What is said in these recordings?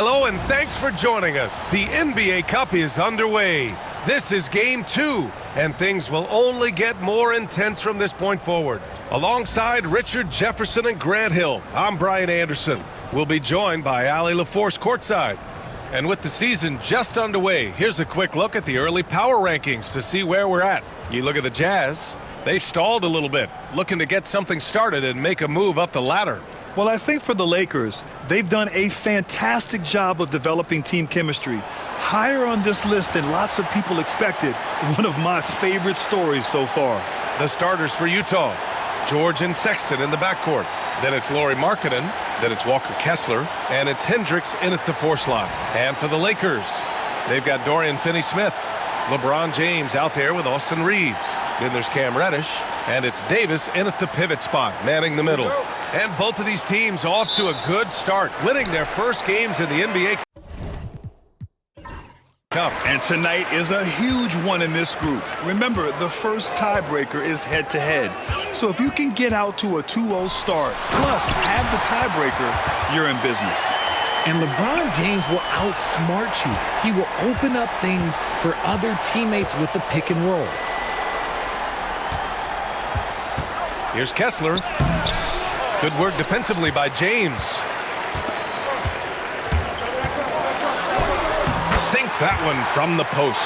Hello and thanks for joining us. The NBA Cup is underway. This is Game 2, and things will only get more intense from this point forward. Alongside Richard Jefferson and Grant Hill, I'm Brian Anderson. We'll be joined by Allie LaForce courtside. And with the season just underway, here's a quick look at the early power rankings to see where we're at. You look at the Jazz, they've stalled a little bit, looking to get something started and make a move up the ladder. Well, I think for the Lakers, they've done a fantastic job of developing team chemistry. Higher on this list than lots of people expected. One of my favorite stories so far. The starters for Utah, George and Sexton in the backcourt. Then it's Lauri Markkanen, then it's Walker Kessler, and it's Hendricks in at the 4 slot. And for the Lakers, they've got Dorian Finney-Smith, LeBron James out there with Austin Reeves. Then there's Cam Reddish, and it's Davis in at the pivot spot, manning the middle. And both of these teams off to a good start, winning their first games in the NBA Cup. And tonight is a huge one in this group. Remember, the first tiebreaker is head-to-head. So if you can get out to a 2-0 start, plus have the tiebreaker, you're in business. And LeBron James will outsmart you. He will open up things for other teammates with the pick and roll. Here's Kessler. Good work defensively by James. Sinks that one from the post.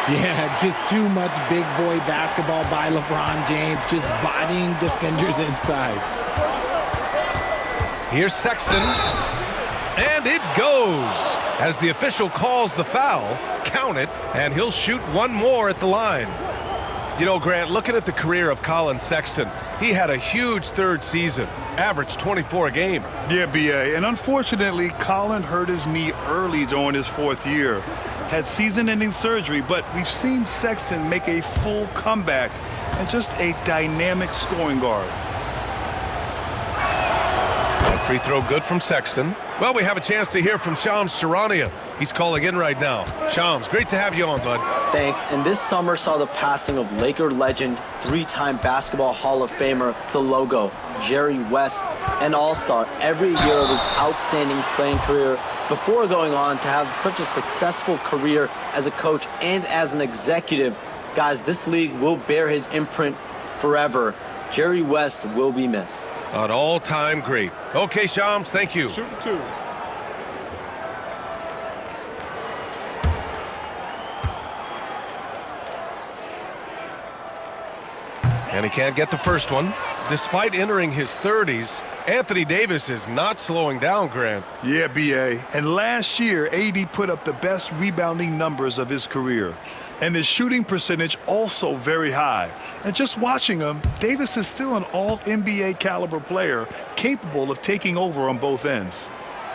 Yeah, just too much big boy basketball by LeBron James, just bodying defenders inside. Here's Sexton. And it goes. As the official calls the foul, count it, and he'll shoot one more at the line. You know, Grant, looking at the career of Collin Sexton, he had a huge third season, averaged 24 a game. Yeah, B.A., and unfortunately, Collin hurt his knee early during his 4th year. Had season-ending surgery, but we've seen Sexton make a full comeback and just a dynamic scoring guard. That free throw good from Sexton. Well, we have a chance to hear from Shams Charania. He's calling in right now. Shams, great to have you on, bud. Thanks. And this summer saw the passing of Laker legend, 3-time Basketball Hall of Famer, the logo, Jerry West, an all-star every year of his outstanding playing career before going on to have such a successful career as a coach and as an executive. Guys, this league will bear his imprint forever. Jerry West will be missed. An all-time great. Okay, Shams, thank you. Shooting 2. And he can't get the first one. Despite entering his 30s, Anthony Davis is not slowing down, Grant. Yeah, B.A., and last year, AD put up the best rebounding numbers of his career. And his shooting percentage also very high. And just watching him, Davis is still an all-NBA caliber player, capable of taking over on both ends.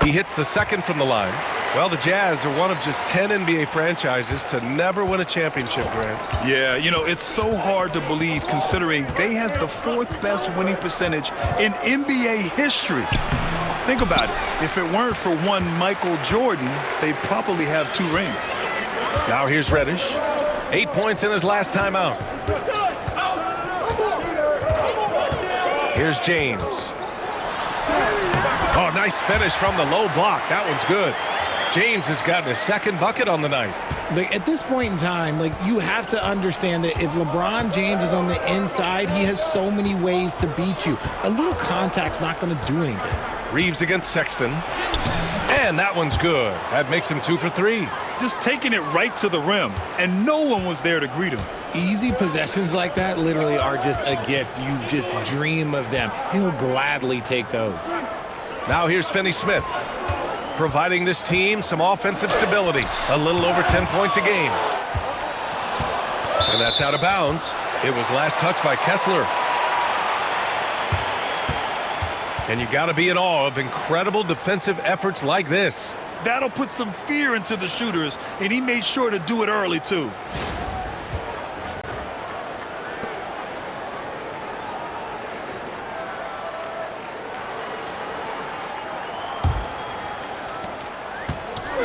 He hits the second from the line. Well, the Jazz are one of just 10 NBA franchises to never win a championship, Grant. Yeah, you know, it's so hard to believe considering they had the 4th best winning percentage in NBA history. Think about it. If it weren't for one Michael Jordan, they'd probably have 2 rings. Now here's Reddish. 8 points in his last time out. Here's James. Oh, nice finish from the low block. That one's good. James has gotten his 2nd bucket on the night. At this point in time, you have to understand that if LeBron James is on the inside, he has so many ways to beat you. A little contact's not going to do anything. Reeves against Sexton. And that one's good. That makes him 2 for 3. Just taking it right to the rim, and no one was there to greet him. Easy possessions like that literally are just a gift. You just dream of them. He'll gladly take those. Now here's Finney-Smith, providing this team some offensive stability. A little over 10 points a game. And that's out of bounds. It was last touched by Kessler. And you got to be in awe of incredible defensive efforts like this. That'll put some fear into the shooters, and he made sure to do it early, too.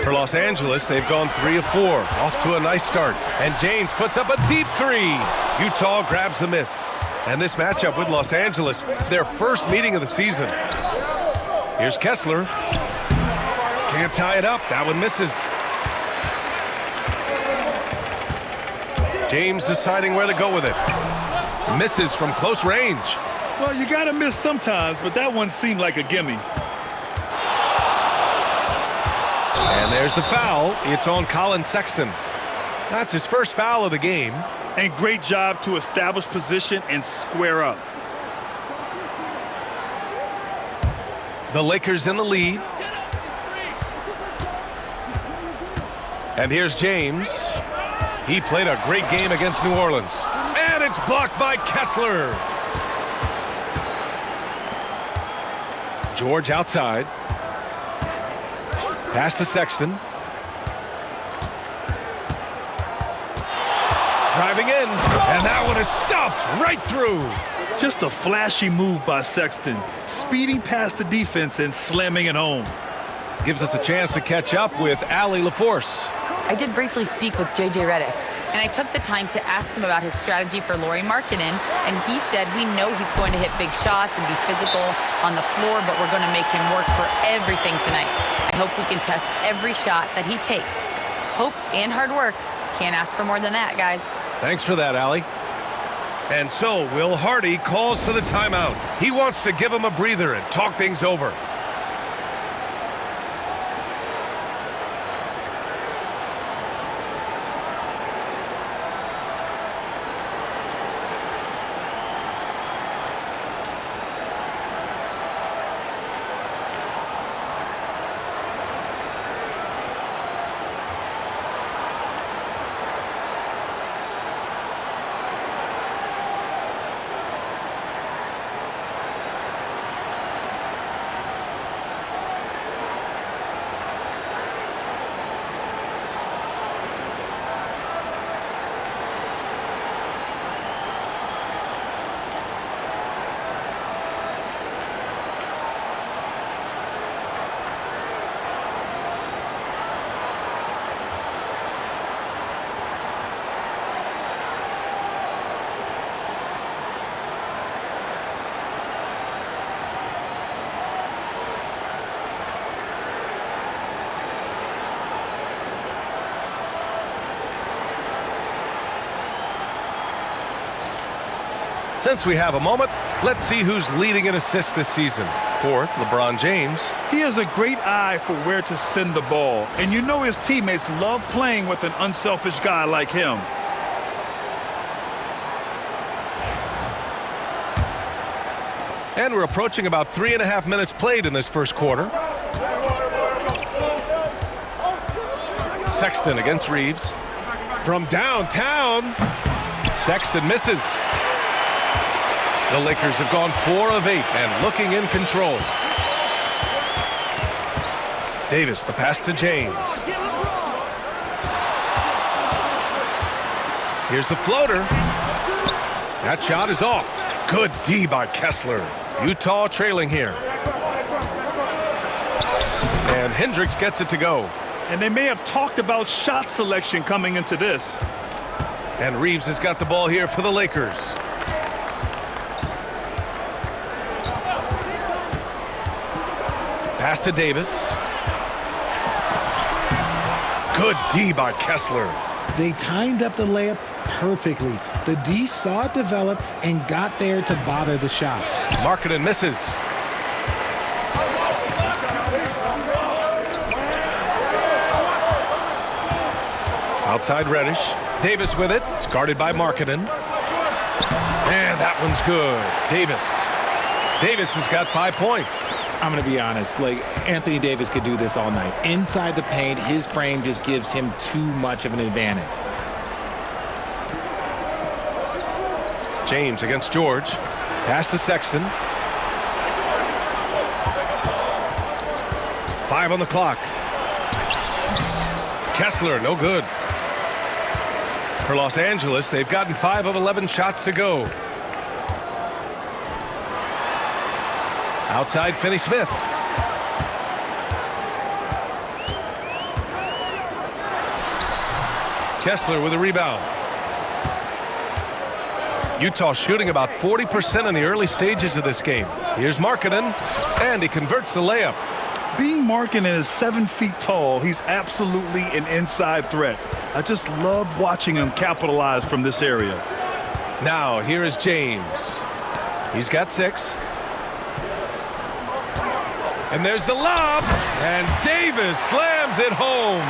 For Los Angeles, they've gone 3 of 4, off to a nice start. And James puts up a deep 3. Utah grabs the miss. And this matchup with Los Angeles, their first meeting of the season. Here's Kessler. Can't tie it up. That one misses. James deciding where to go with it. Misses from close range. Well, you got to miss sometimes, but that one seemed like a gimme. And there's the foul. It's on Colin Sexton. That's his first foul of the game. And great job to establish position and square up. The Lakers in the lead. And here's James. He played a great game against New Orleans. And it's blocked by Kessler. George outside. Pass to Sexton. Driving in. And that one is stuffed right through. Just a flashy move by Sexton, speeding past the defense and slamming it home. Gives us a chance to catch up with Allie LaForce. I did briefly speak with J.J. Redick, and I took the time to ask him about his strategy for Lauri Markkanen, and he said we know he's going to hit big shots and be physical on the floor, but we're going to make him work for everything tonight. I hope we can test every shot that he takes. Hope and hard work. Can't ask for more than that, guys. Thanks for that, Allie. And so Will Hardy calls for the timeout. He wants to give him a breather and talk things over. Since we have a moment, let's see who's leading in assists this season. Fourth, LeBron James. He has a great eye for where to send the ball, and you know his teammates love playing with an unselfish guy like him. And we're approaching about 3.5 minutes played in this first quarter. Sexton against Reeves. From downtown, Sexton misses. The Lakers have gone 4 of 8 and looking in control. Davis, the pass to James. Here's the floater. That shot is off. Good D by Kessler. Utah trailing here. And Hendricks gets it to go. And they may have talked about shot selection coming into this. And Reeves has got the ball here for the Lakers. Pass to Davis. Good D by Kessler. They timed up the layup perfectly. The D saw it develop and got there to bother the shot. Markkanen misses. Outside Reddish. Davis with it. It's guarded by Markkanen. And that one's good. Davis has got 5 points. I'm going to be honest, like Anthony Davis could do this all night. Inside the paint, his frame just gives him too much of an advantage. James against George. Pass to Sexton. 5 on the clock. Kessler, no good. For Los Angeles, they've gotten 5 of 11 shots to go. Outside Finney-Smith. Kessler with a rebound. Utah shooting about 40% in the early stages of this game. Here's Markkanen, and he converts the layup. Being Markkanen is 7 feet tall, he's absolutely an inside threat. I just love watching him capitalize from this area. Now, here is James. He's got 6. And there's the lob, and Davis slams it home.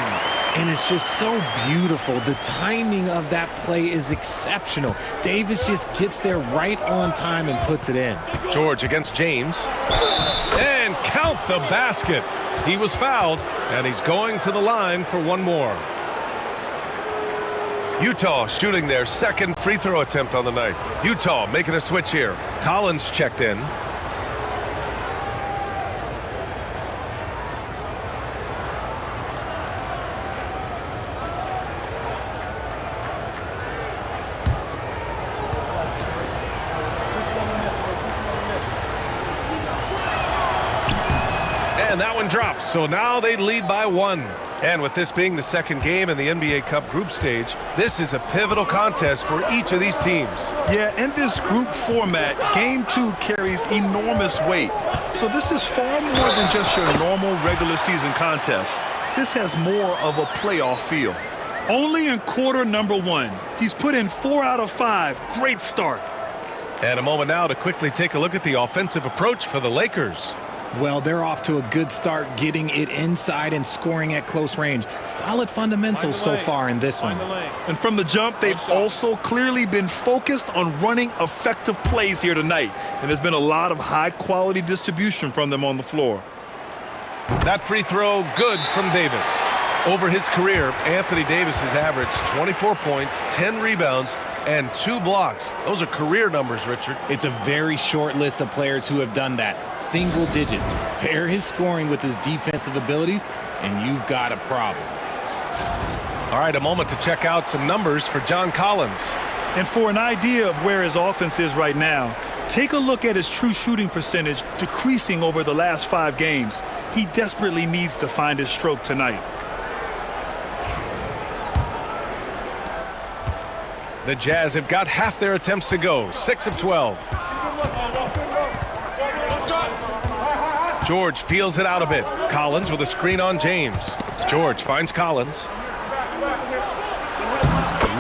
And it's just so beautiful. The timing of that play is exceptional. Davis just gets there right on time and puts it in. George against James. And count the basket. He was fouled, and he's going to the line for one more. Utah shooting their second free throw attempt on the night. Utah making a switch here. Collins checked in. And that one drops, so now they lead by 1. And with this being the second game in the NBA Cup group stage, this is a pivotal contest for each of these teams. Yeah, in this group format, Game 2 carries enormous weight. So this is far more than just your normal regular season contest. This has more of a playoff feel. Only in quarter number 1, he's put in 4 out of 5. Great start. And a moment now to quickly take a look at the offensive approach for the Lakers. Well, they're off to a good start getting it inside and scoring at close range. Solid fundamentals so far in this one. And from the jump, they've also clearly been focused on running effective plays here tonight. And there's been a lot of high-quality distribution from them on the floor. That free throw good from Davis. Over his career, Anthony Davis has averaged 24 points, 10 rebounds, and 2 blocks. Those are career numbers, Richard. It's a very short list of players who have done that. Single digit. Pair his scoring with his defensive abilities, and you've got a problem. All right, a moment to check out some numbers for John Collins. And for an idea of where his offense is right now, take a look at his true shooting percentage decreasing over the last 5 games. He desperately needs to find his stroke tonight. The Jazz have got half their attempts to go, 6 of 12. George feels it out a bit. Collins with a screen on James. George finds Collins.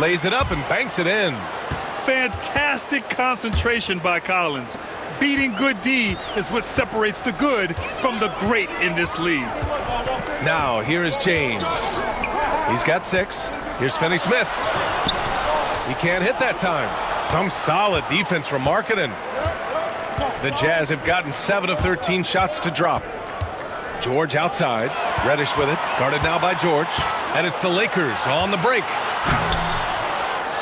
Lays it up and banks it in. Fantastic concentration by Collins. Beating good D is what separates the good from the great in this league. Now, here is James. He's got 6. Here's Finney-Smith. He can't hit that time. Some solid defense from Markkanen. The Jazz have gotten 7 of 13 shots to drop. George outside. Reddish with it. Guarded now by George. And it's the Lakers on the break.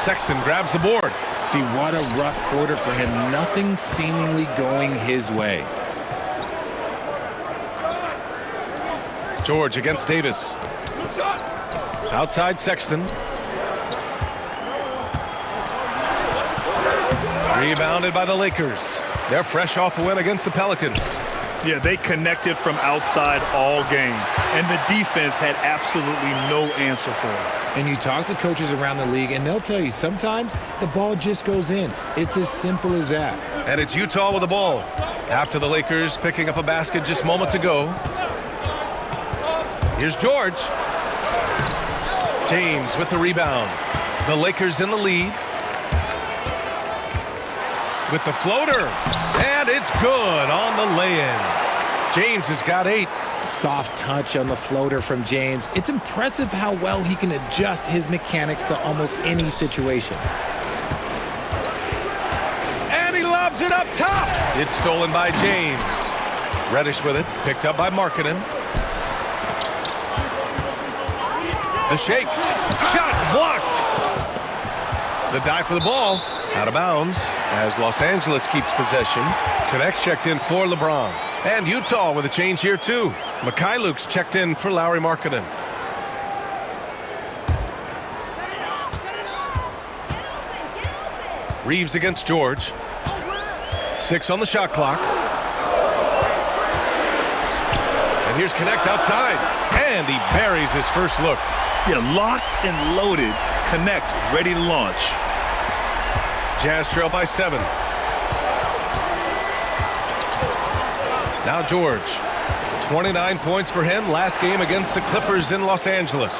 Sexton grabs the board. See, what a rough quarter for him. Nothing seemingly going his way. George against Davis. Outside Sexton. Rebounded by the Lakers. They're fresh off a win against the Pelicans. Yeah, they connected from outside all game. And the defense had absolutely no answer for it. And you talk to coaches around the league, and they'll tell you sometimes the ball just goes in. It's as simple as that. And it's Utah with the ball. After the Lakers picking up a basket just moments ago. Here's George. James with the rebound. The Lakers in the lead. With the floater. And it's good on the lay-in. James has got 8. Soft touch on the floater from James. It's impressive how well he can adjust his mechanics to almost any situation. And he lobs it up top. It's stolen by James. Reddish with it. Picked up by Markkanen. The shake. Shot blocked. The dive for the ball. Out of bounds as Los Angeles keeps possession. Connects checked in for LeBron. And Utah with a change here too. Mikhailuk's checked in for Lauri Markkanen. Reeves against George. 6 on the shot clock. And here's Connect outside. And he buries his first look. Yeah, locked and loaded. Connect, ready to launch. Jazz trail by 7. Now George. 29 points for him last game against the Clippers in Los Angeles.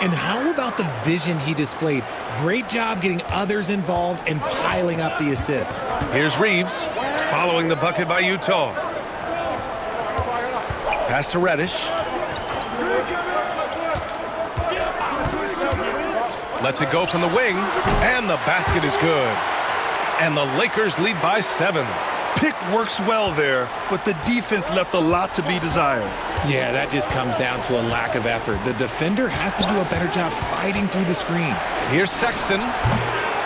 And how about the vision he displayed? Great job getting others involved and piling up the assist. Here's Reeves following the bucket by Utah. Pass to Reddish. Lets it go from the wing, and the basket is good. And the Lakers lead by 7. Pick works well there, but the defense left a lot to be desired. Yeah, that just comes down to a lack of effort. The defender has to do a better job fighting through the screen. Here's Sexton.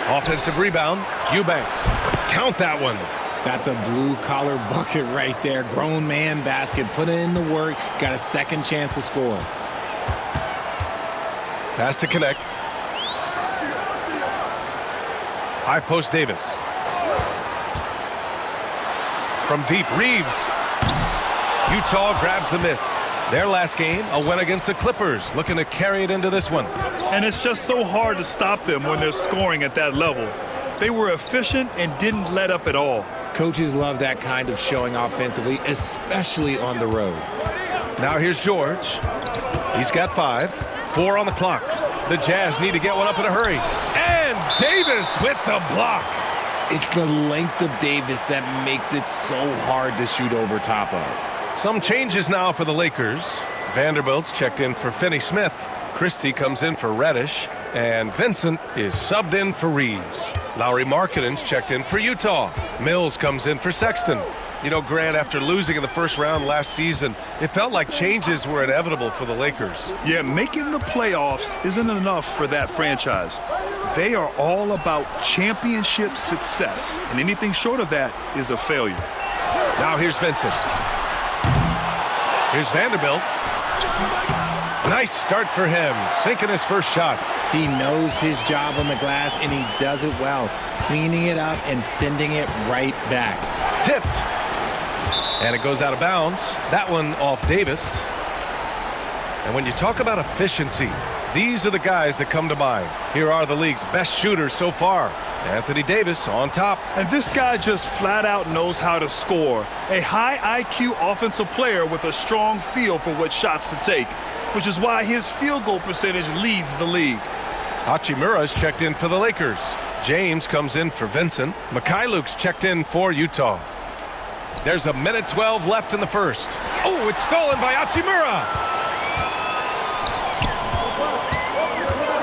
Offensive rebound. Eubanks. Count that one. That's a blue-collar bucket right there. Grown man basket. Put in the work. Got a second chance to score. Pass to connect. High post Davis. From deep, Reeves. Utah grabs the miss. Their last game, a win against the Clippers, looking to carry it into this one. And it's just so hard to stop them when they're scoring at that level. They were efficient and didn't let up at all. Coaches love that kind of showing offensively, especially on the road. Now here's George. He's got 5. 4 on the clock. The Jazz need to get one up in a hurry. And Davis with the block. It's the length of Davis that makes it so hard to shoot over top of. Some changes now for the Lakers. Vanderbilt's checked in for Finney Smith. Christie comes in for Reddish. And Vincent is subbed in for Reeves. Lauri Markkanen's checked in for Utah. Mills comes in for Sexton. You know, Grant, after losing in the first round last season, it felt like changes were inevitable for the Lakers. Yeah, making the playoffs isn't enough for that franchise. They are all about championship success, and anything short of that is a failure. Now here's Vincent. Here's Vanderbilt. Nice start for him, sinking his first shot. He knows his job on the glass, and he does it well, cleaning it up and sending it right back. Tipped. And it goes out of bounds. That one off Davis. And when you talk about efficiency, these are the guys that come to mind. Here are the league's best shooters so far. Anthony Davis on top. And this guy just flat out knows how to score. A high IQ offensive player with a strong feel for what shots to take, which is why his field goal percentage leads the league. Hachimura's checked in for the Lakers. James comes in for Vincent. Mikhailuk's checked in for Utah. There's a minute 12 left in the first. Oh, it's stolen by Hachimura.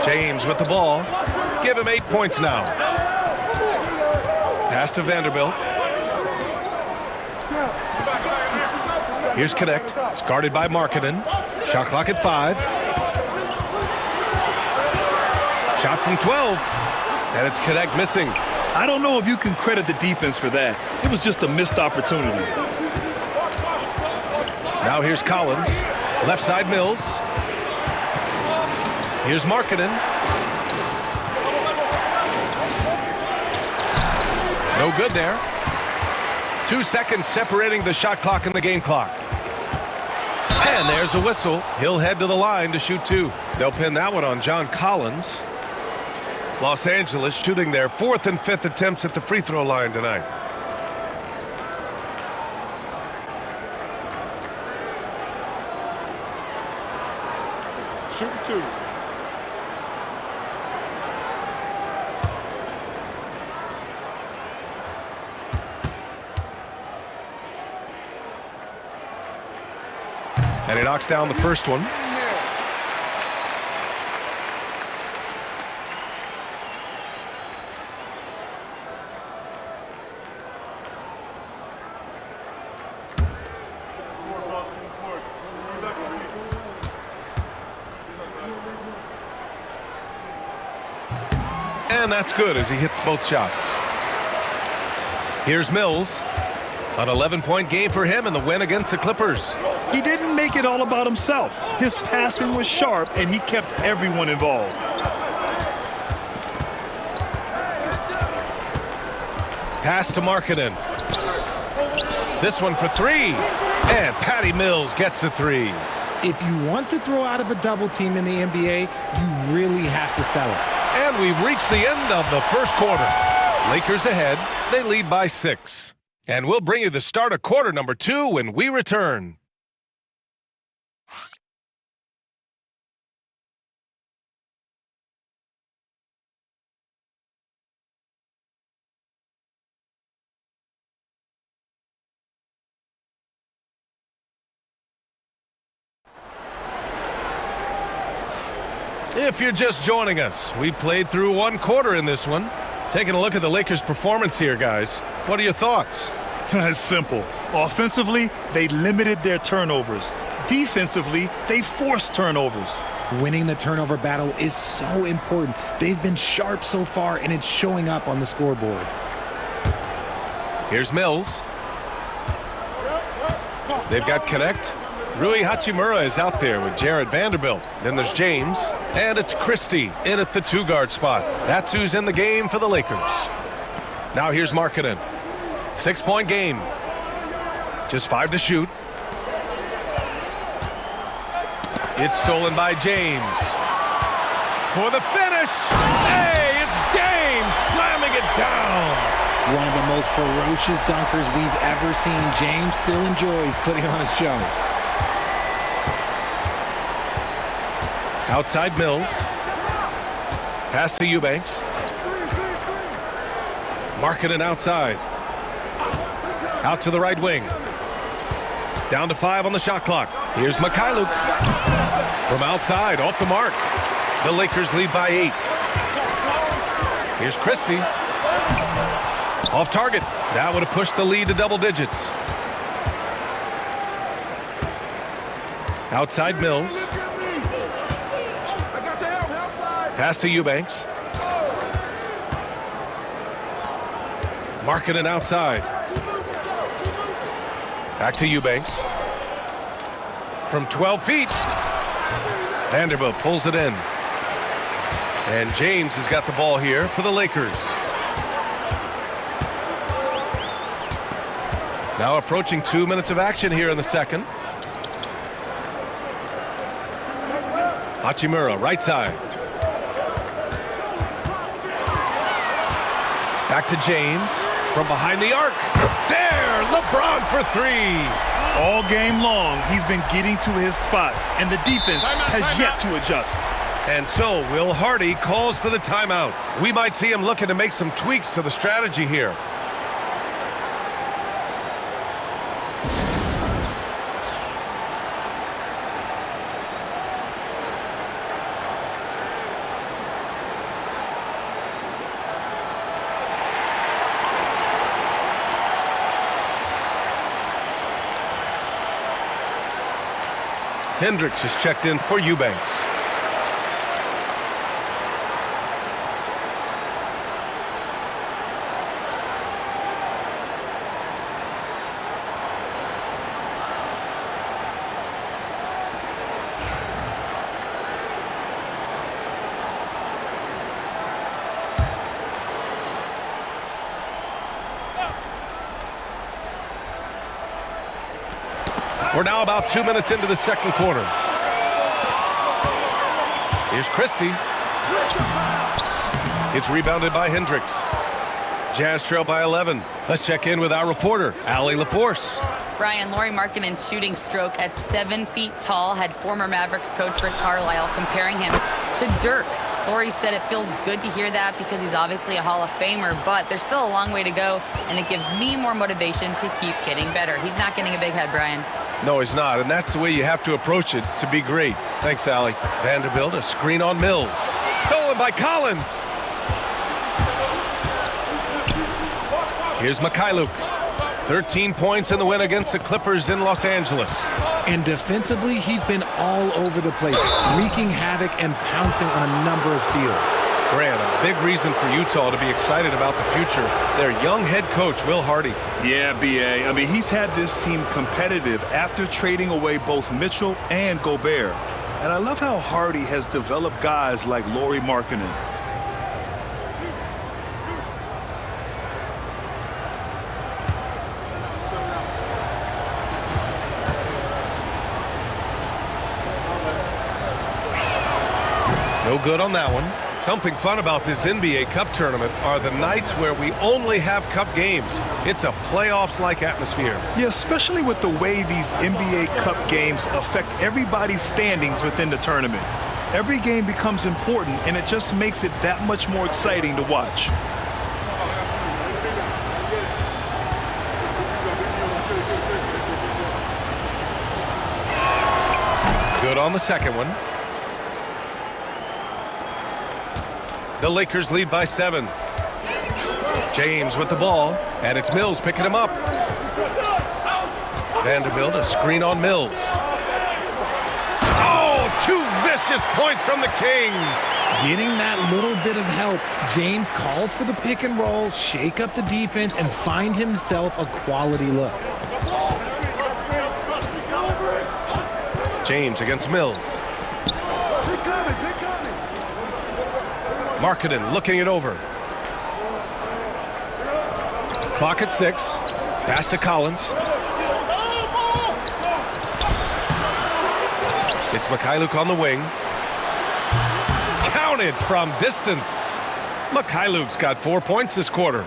James with the ball. Give him 8 points now. Pass to Vanderbilt. Here's Connect. It's guarded by Markkanen. Shot clock at 5. Shot from 12. And it's Connect missing. I don't know if you can credit the defense for that. It was just a missed opportunity. Now here's Collins. Left side Mills. Here's Markkanen. No good there. 2 seconds separating the shot clock and the game clock. And there's a whistle. He'll head to the line to shoot 2. They'll pin that one on John Collins. Los Angeles shooting their 4th and 5th attempts at the free throw line tonight. Shooting 2. And he knocks down the first one. And that's good as he hits both shots. Here's Mills. An 11-point game for him in the win against the Clippers. He didn't make it all about himself. His passing was sharp, and he kept everyone involved. Pass to Markkanen. This one for 3. And Patty Mills gets a 3. If you want to throw out of a double team in the NBA, you really have to sell it. And we've reached the end of the first quarter. Lakers ahead. They lead by 6. And we'll bring you the start of quarter number 2 when we return. If you're just joining us, we played through one quarter in this one. Taking a look at the Lakers' performance here, guys. What are your thoughts? It's simple. Offensively, they limited their turnovers. Defensively, they forced turnovers. Winning the turnover battle is so important. They've been sharp so far, and it's showing up on the scoreboard. Here's Mills. They've got Connect. Rui Hachimura is out there with Jared Vanderbilt. Then there's James. And it's Christie in at the 2-guard spot. That's who's in the game for the Lakers. Now here's Markkanen. 6-point game. Just 5 to shoot. It's stolen by James. For the finish. Hey, it's James slamming it down. One of the most ferocious dunkers we've ever seen. James still enjoys putting on a show. Outside Mills. Pass to Eubanks. Markkanen outside. Out to the right wing. Down to 5 on the shot clock. Here's Mikhailuk. From outside, off the mark. The Lakers lead by 8. Here's Christie. Off target. That would have pushed the lead to double digits. Outside Mills. Pass to Eubanks. Markkanen outside. Back to Eubanks. From 12 feet. Vanderbilt pulls it in. And James has got the ball here for the Lakers. Now approaching 2 minutes of action here in the second. Hachimura, right side. Back to James from behind the arc. There, LeBron for 3. All game long, he's been getting to his spots, and the defense has yet to adjust. And so Will Hardy calls for the timeout. We might see him looking to make some tweaks to the strategy here. Hendricks has checked in for Eubanks. We're now about 2 minutes into the second quarter. Here's Christie. It's rebounded by Hendricks. Jazz trail by 11. Let's check in with our reporter, Allie LaForce. Brian, Lauri Markkanen's shooting stroke at 7 feet tall had former Mavericks coach Rick Carlisle comparing him to Dirk. Lauri said it feels good to hear that because he's obviously a Hall of Famer, but there's still a long way to go, and it gives me more motivation to keep getting better. He's not getting a big head, Brian. No, he's not, and that's the way you have to approach it to be great. Thanks, Allie. Vanderbilt, a screen on Mills. Stolen by Collins. Here's Mikhailuk. 13 points in the win against the Clippers in Los Angeles. And defensively, he's been all over the place, wreaking havoc and pouncing on a number of steals. Grant, a big reason for Utah to be excited about the future. Their young head coach, Will Hardy. Yeah, B.A. I mean, he's had this team competitive after trading away both Mitchell and Gobert. And I love how Hardy has developed guys like Lauri Markkanen. No good on that one. Something fun about this NBA Cup tournament are the nights where we only have Cup games. It's a playoffs-like atmosphere. Yeah, especially with the way these NBA Cup games affect everybody's standings within the tournament. Every game becomes important, and it just makes it that much more exciting to watch. Good on the second one. The Lakers lead by 7. James with the ball, and it's Mills picking him up. Vanderbilt, a screen on Mills. Oh, 2 vicious points from the King. Getting that little bit of help, James calls for the pick and roll, shake up the defense, and find himself a quality look. James against Mills. Markkanen looking it over. Clock at 6. Pass to Collins. It's Mikhailuk on the wing. Counted from distance. Mikhailuk's got 4 points this quarter.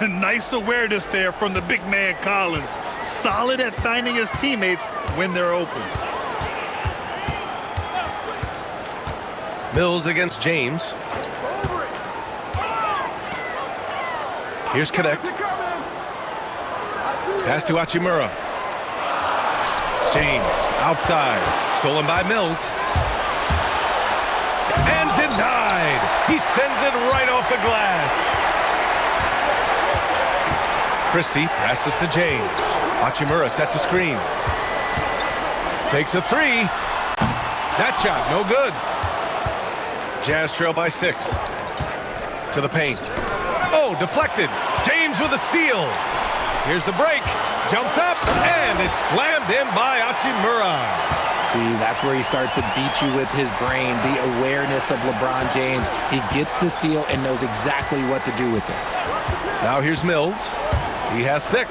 Nice awareness there from the big man Collins. Solid at finding his teammates when they're open. Mills against James. Here's Connect. Pass to Hachimura. James outside. Stolen by Mills. And denied. He sends it right off the glass. Christie passes to James. Hachimura sets a screen. Takes a 3. That shot, no good. Jazz trail by 6. To the paint. Oh, deflected. James with a steal. Here's the break. Jumps up, and it's slammed in by Hachimura. See, that's where he starts to beat you with his brain, the awareness of LeBron James. He gets the steal and knows exactly what to do with it. Now here's Mills. He has 6.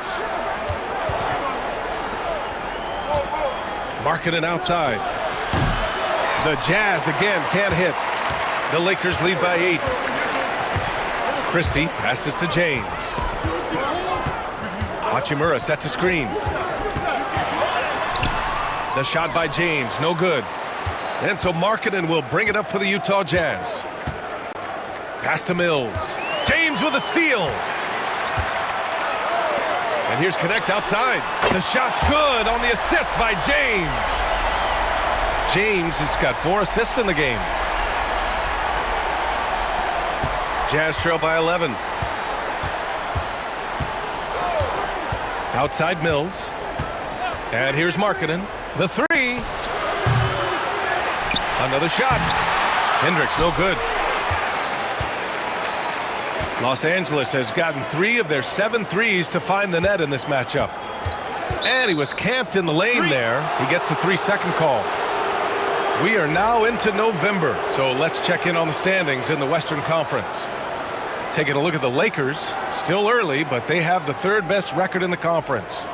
Markkanen outside. The Jazz again can't hit. The Lakers lead by 8. Christie passes to James. Hachimura sets a screen. The shot by James, no good. And so Markkanen will bring it up for the Utah Jazz. Pass to Mills. James with a steal. And here's Connect outside. The shot's good on the assist by James. James has got 4 assists in the game. Jazz trail by 11. Outside Mills. And here's Markkanen. The 3. Another shot. Hendricks, no good. Los Angeles has gotten 3 of their 7 threes to find the net in this matchup. And he was camped in the lane there. He gets a 3-second call. We are now into November, so let's check in on the standings in the Western Conference. Taking a look at the Lakers, still early, but they have the 3rd best record in the conference.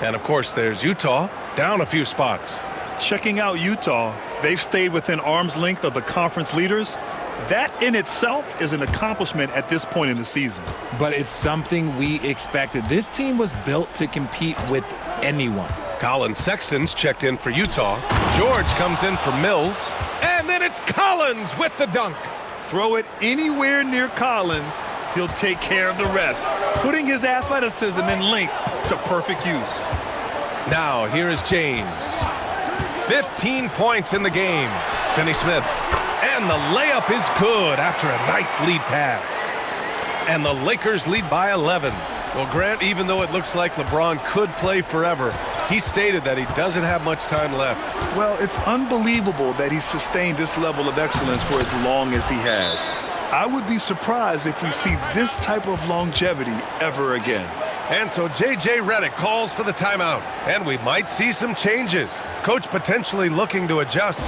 And of course, there's Utah, down a few spots. Checking out Utah, they've stayed within arm's length of the conference leaders. That in itself is an accomplishment at this point in the season. But it's something we expected. This team was built to compete with anyone. Colin Sexton's checked in for Utah. George comes in for Mills. And then it's Collins with the dunk. Throw it anywhere near Collins, he'll take care of the rest, putting his athleticism and length to perfect use. Now, here is James. 15 points in the game. Finney-Smith. And the layup is good after a nice lead pass. And the Lakers lead by 11. Well, Grant, even though it looks like LeBron could play forever, he stated that he doesn't have much time left. Well, it's unbelievable that he's sustained this level of excellence for as long as he has. I would be surprised if we see this type of longevity ever again. And so J.J. Redick calls for the timeout, and we might see some changes. Coach potentially looking to adjust.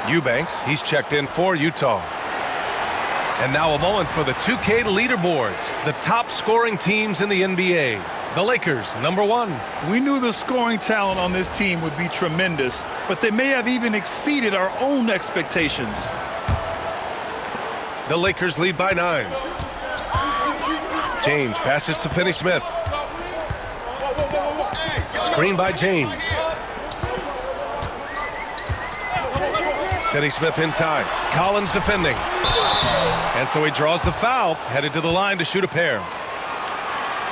Eubanks, he's checked in for Utah. And now a moment for the 2K leaderboards. The top scoring teams in the NBA. The Lakers, number 1. We knew the scoring talent on this team would be tremendous, but they may have even exceeded our own expectations. The Lakers lead by 9. James passes to Finney-Smith. Screen by James. Finney-Smith inside. Collins defending. And so he draws the foul, headed to the line to shoot a pair.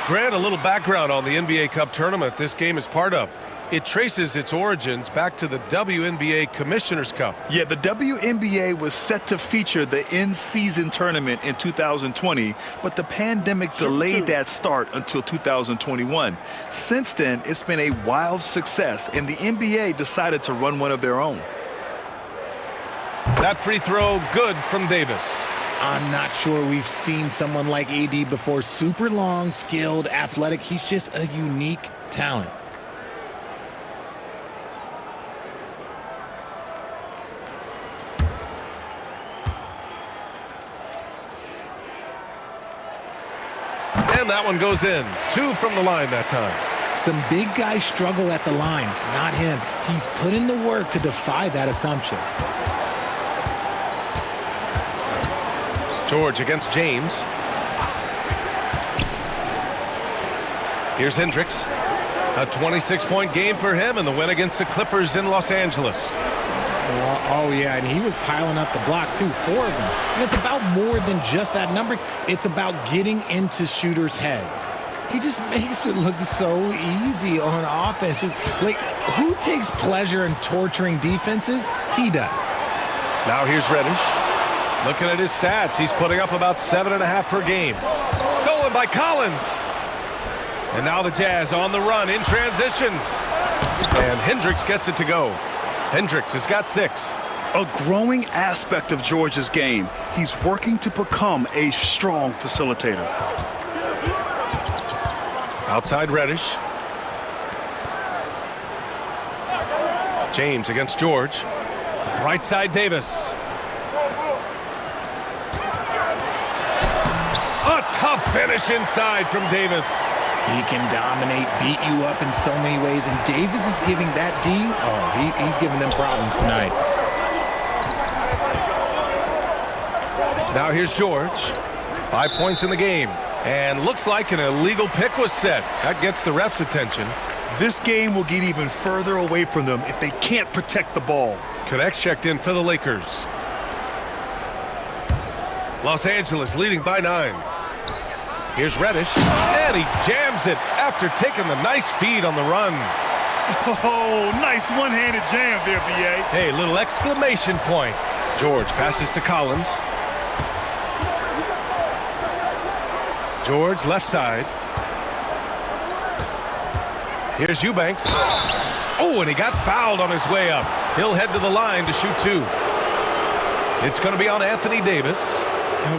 Grant, a little background on the NBA Cup tournament this game is part of. It traces its origins back to the WNBA Commissioner's Cup. Yeah, the WNBA was set to feature the in-season tournament in 2020, but the pandemic delayed that start until 2021. Since then, it's been a wild success, and the NBA decided to run one of their own. That free throw good from Davis. I'm not sure we've seen someone like AD before. Super long, skilled, athletic. He's just a unique talent. And that one goes in. 2 from the line that time. Some big guys struggle at the line. Not him. He's put in the work to defy that assumption. George against James. Here's Hendricks. A 26-point game for him in the win against the Clippers in Los Angeles. Oh, yeah, and he was piling up the blocks, too, 4 of them. And it's about more than just that number. It's about getting into shooters' heads. He just makes it look so easy on offense. Like, who takes pleasure in torturing defenses? He does. Now here's Reddish. Looking at his stats, he's putting up about 7.5 per game. Stolen by Collins. And now the Jazz on the run in transition. And Hendricks gets it to go. Hendricks has got 6. A growing aspect of George's game. He's working to become a strong facilitator. Outside Reddish. James against George. Right side Davis. A tough finish inside from Davis. He can dominate, beat you up in so many ways, and Davis is giving that D. Oh, he's giving them problems tonight. Now here's George. 5 points in the game. And looks like an illegal pick was set. That gets the ref's attention. This game will get even further away from them if they can't protect the ball. Connects checked in for the Lakers. Los Angeles leading by 9. Here's Reddish, and he jams it after taking the nice feed on the run. Oh, nice one-handed jam there, B.A. Hey, little exclamation point. George passes to Collins. George left side. Here's Eubanks. Oh, and he got fouled on his way up. He'll head to the line to shoot 2. It's going to be on Anthony Davis.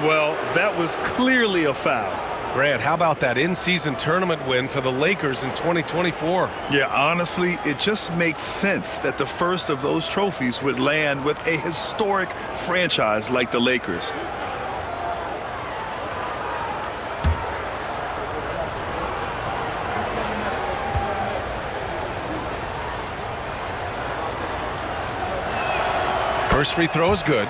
Well, that was clearly a foul. Grant, how about that in-season tournament win for the Lakers in 2024? Yeah, honestly, it just makes sense that the first of those trophies would land with a historic franchise like the Lakers. First free throw is good.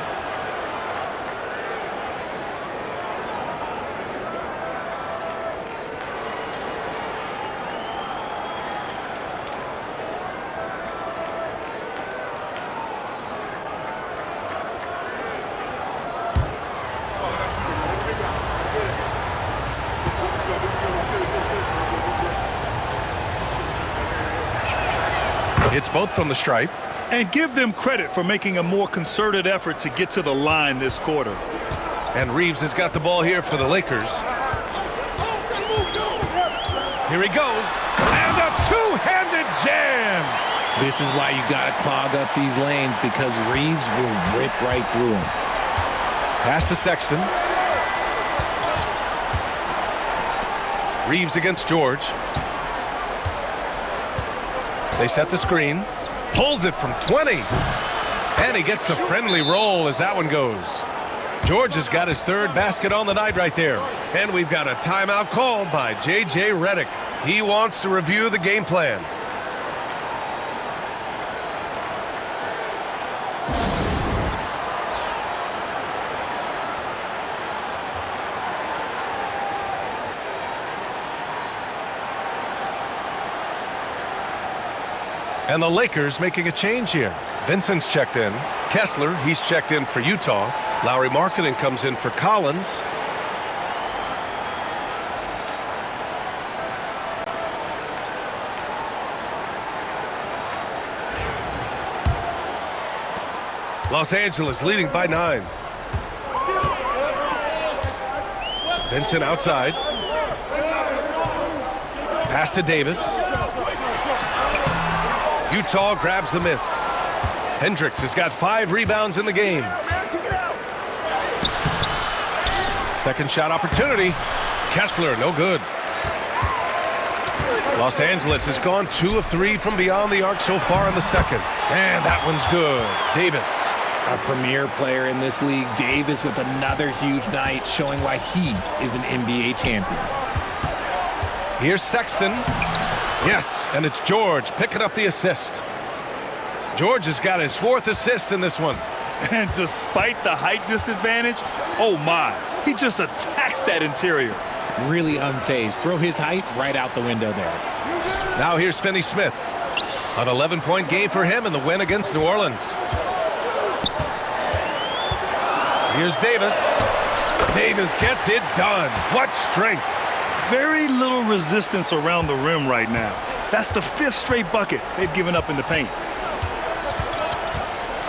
Hits both from the stripe. And give them credit for making a more concerted effort to get to the line this quarter. And Reeves has got the ball here for the Lakers. Here he goes. And a two-handed jam. This is why you got to clog up these lanes, because Reeves will rip right through them. Pass to Sexton. Reeves against George. They set the screen. Pulls it from 20. And he gets the friendly roll as that one goes. George has got his third basket on the night right there. And we've got a timeout called by J.J. Redick. He wants to review the game plan. And the Lakers making a change here. Vincent's checked in. Kessler, he's checked in for Utah. Lauri Markkanen comes in for Collins. Los Angeles leading by 9. Vincent outside. Pass to Davis. Utah grabs the miss. Hendricks has got 5 rebounds in the game. Second shot opportunity. Kessler, no good. Los Angeles has gone 2 of 3 from beyond the arc so far in the second. And that one's good. Davis. A premier player in this league, Davis, with another huge night, showing why he is an NBA champion. Here's Sexton. Yes, and it's George picking up the assist. George has got his 4th assist in this one. And despite the height disadvantage, oh my, he just attacks that interior. Really unfazed. Throw his height right out the window there. Now here's Finney Smith. An 11-point game for him in the win against New Orleans. Here's Davis. Davis gets it done. What strength. Very little resistance around the rim right now. That's the 5th straight bucket they've given up in the paint.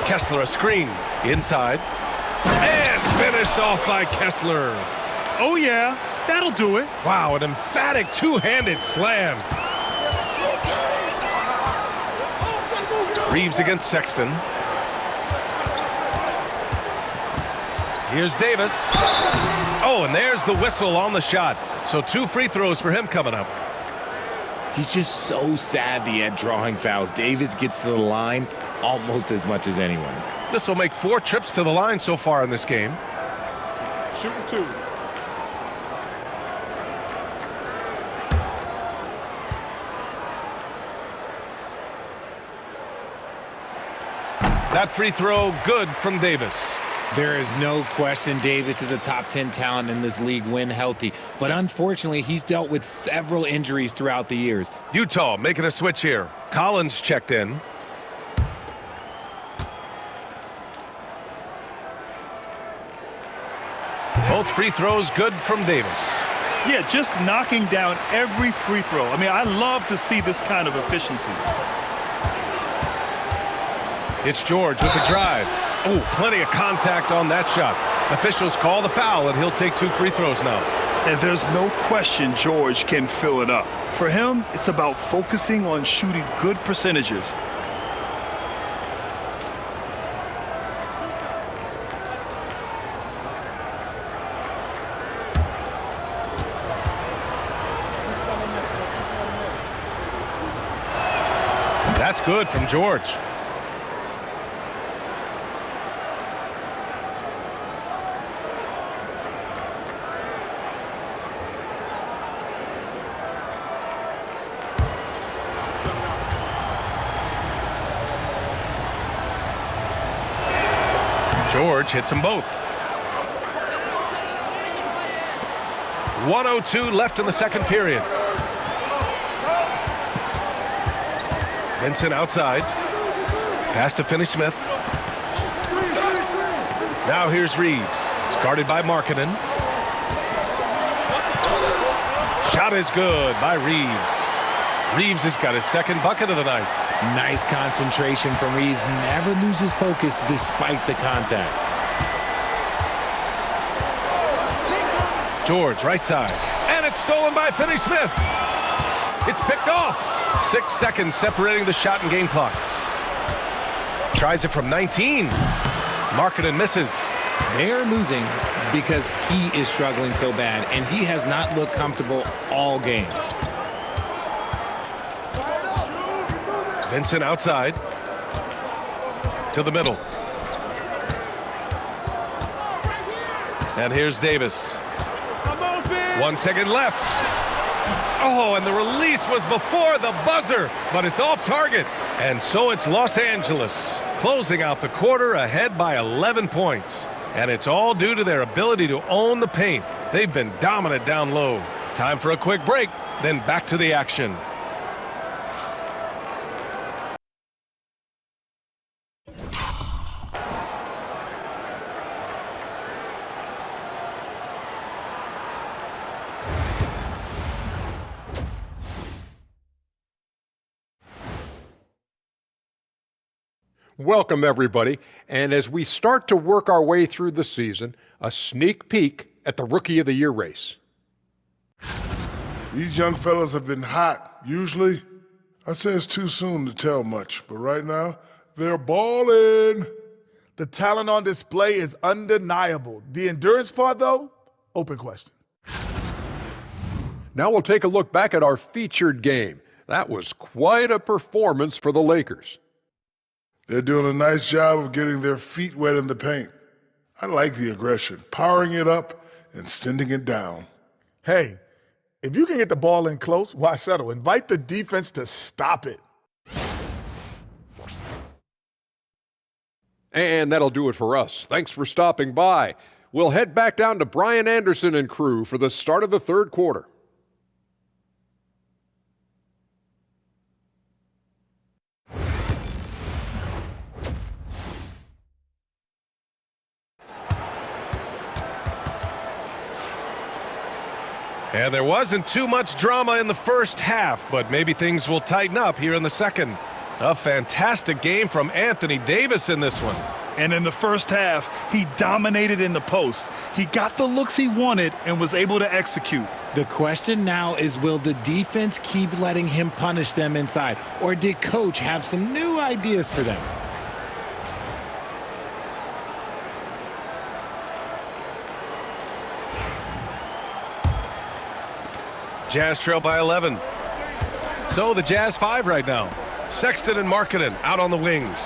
Kessler a screen. Inside. And finished off by Kessler. Oh yeah, that'll do it. Wow, an emphatic two-handed slam. Reeves against Sexton. Here's Davis. Oh, and there's the whistle on the shot. So 2 free throws for him coming up. He's just so savvy at drawing fouls. Davis gets to the line almost as much as anyone. This will make 4 trips to the line so far in this game. Shooting 2. That free throw good from Davis. There is no question Davis is a top 10 talent in this league when healthy, but unfortunately he's dealt with several injuries throughout the years. Utah making a switch here. Collins checked in. Both free throws good from Davis. Yeah, just knocking down every free throw. I mean, I love to see this kind of efficiency. It's George with the drive. Oh, plenty of contact on that shot. Officials call the foul, and he'll take 2 free throws now. And there's no question George can fill it up. For him, it's about focusing on shooting good percentages. That's good from George. George hits them both. 1:02 left in the second period. Vincent outside. Pass to Finney Smith. Now here's Reeves. It's guarded by Markkanen. Shot is good by Reeves. Reeves has got his 2nd bucket of the night. Nice concentration from Reeves. Never loses focus despite the contact. George, right side. And it's stolen by Finney Smith. It's picked off. 6 seconds separating the shot and game clocks. Tries it from 19. Markkanen misses. They're losing because he is struggling so bad, and he has not looked comfortable all game. Vincent outside. To the middle. And here's Davis. 1 second left. Oh, and the release was before the buzzer, but it's off target. And so it's Los Angeles, closing out the quarter ahead by 11 points. And it's all due to their ability to own the paint. They've been dominant down low. Time for a quick break, then back to the action. Welcome, everybody. And as we start to work our way through the season, a sneak peek at the Rookie of the Year race. These young fellas have been hot. Usually, I'd say it's too soon to tell much, but right now, they're balling. The talent on display is undeniable. The endurance part, though, open question. Now we'll take a look back at our featured game. That was quite a performance for the Lakers. They're doing a nice job of getting their feet wet in the paint. I like the aggression, powering it up and sending it down. Hey, if you can get the ball in close, why settle? Invite the defense to stop it. And that'll do it for us. Thanks for stopping by. We'll head back down to Brian Anderson and crew for the start of the third quarter. And there wasn't too much drama in the first half, but maybe things will tighten up here in the second. A fantastic game from Anthony Davis in this one. And in the first half, he dominated in the post. He got the looks he wanted and was able to execute. The question now is, will the defense keep letting him punish them inside? Or did Coach have some new ideas for them? Jazz trail by 11. So the Jazz 5 right now. Sexton and Markkanen out on the wings.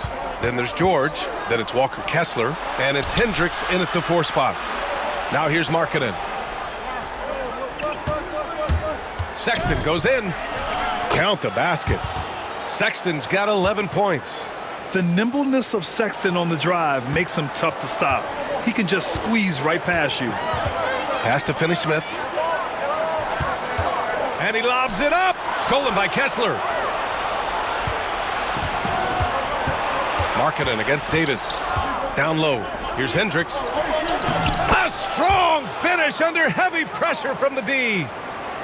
Then there's George. Then it's Walker Kessler. And it's Hendricks in at the 4 spot. Now here's Markkanen. Sexton goes in. Count the basket. Sexton's got 11 points. The nimbleness of Sexton on the drive makes him tough to stop. He can just squeeze right past you. Pass to Finney-Smith. And he lobs it up. Stolen by Kessler. Markkanen against Davis. Down low. Here's Hendricks. A strong finish under heavy pressure from the D.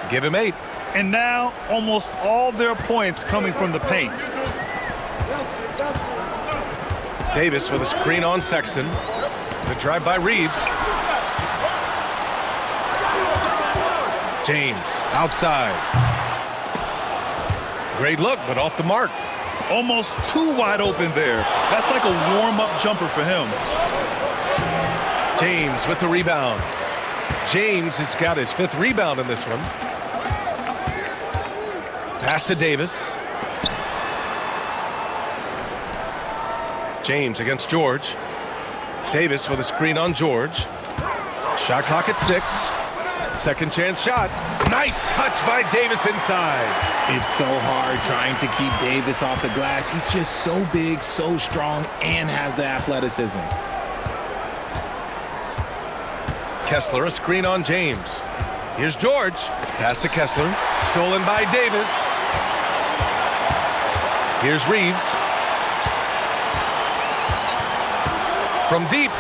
Give him 8. And now almost all their points coming from the paint. Davis with a screen on Sexton. The drive by Reeves. James outside. Great look, but off the mark. Almost too wide open there. That's like a warm-up jumper for him. James with the rebound. James has got his 5th rebound in this one. Pass to Davis. James against George. Davis with a screen on George. Shot clock at 6. Second chance shot. Nice touch by Davis inside. It's so hard trying to keep Davis off the glass. He's just so big, so strong, and has the athleticism. Kessler, a screen on James. Here's George. Pass to Kessler. Stolen by Davis. Here's Reeves. From deep.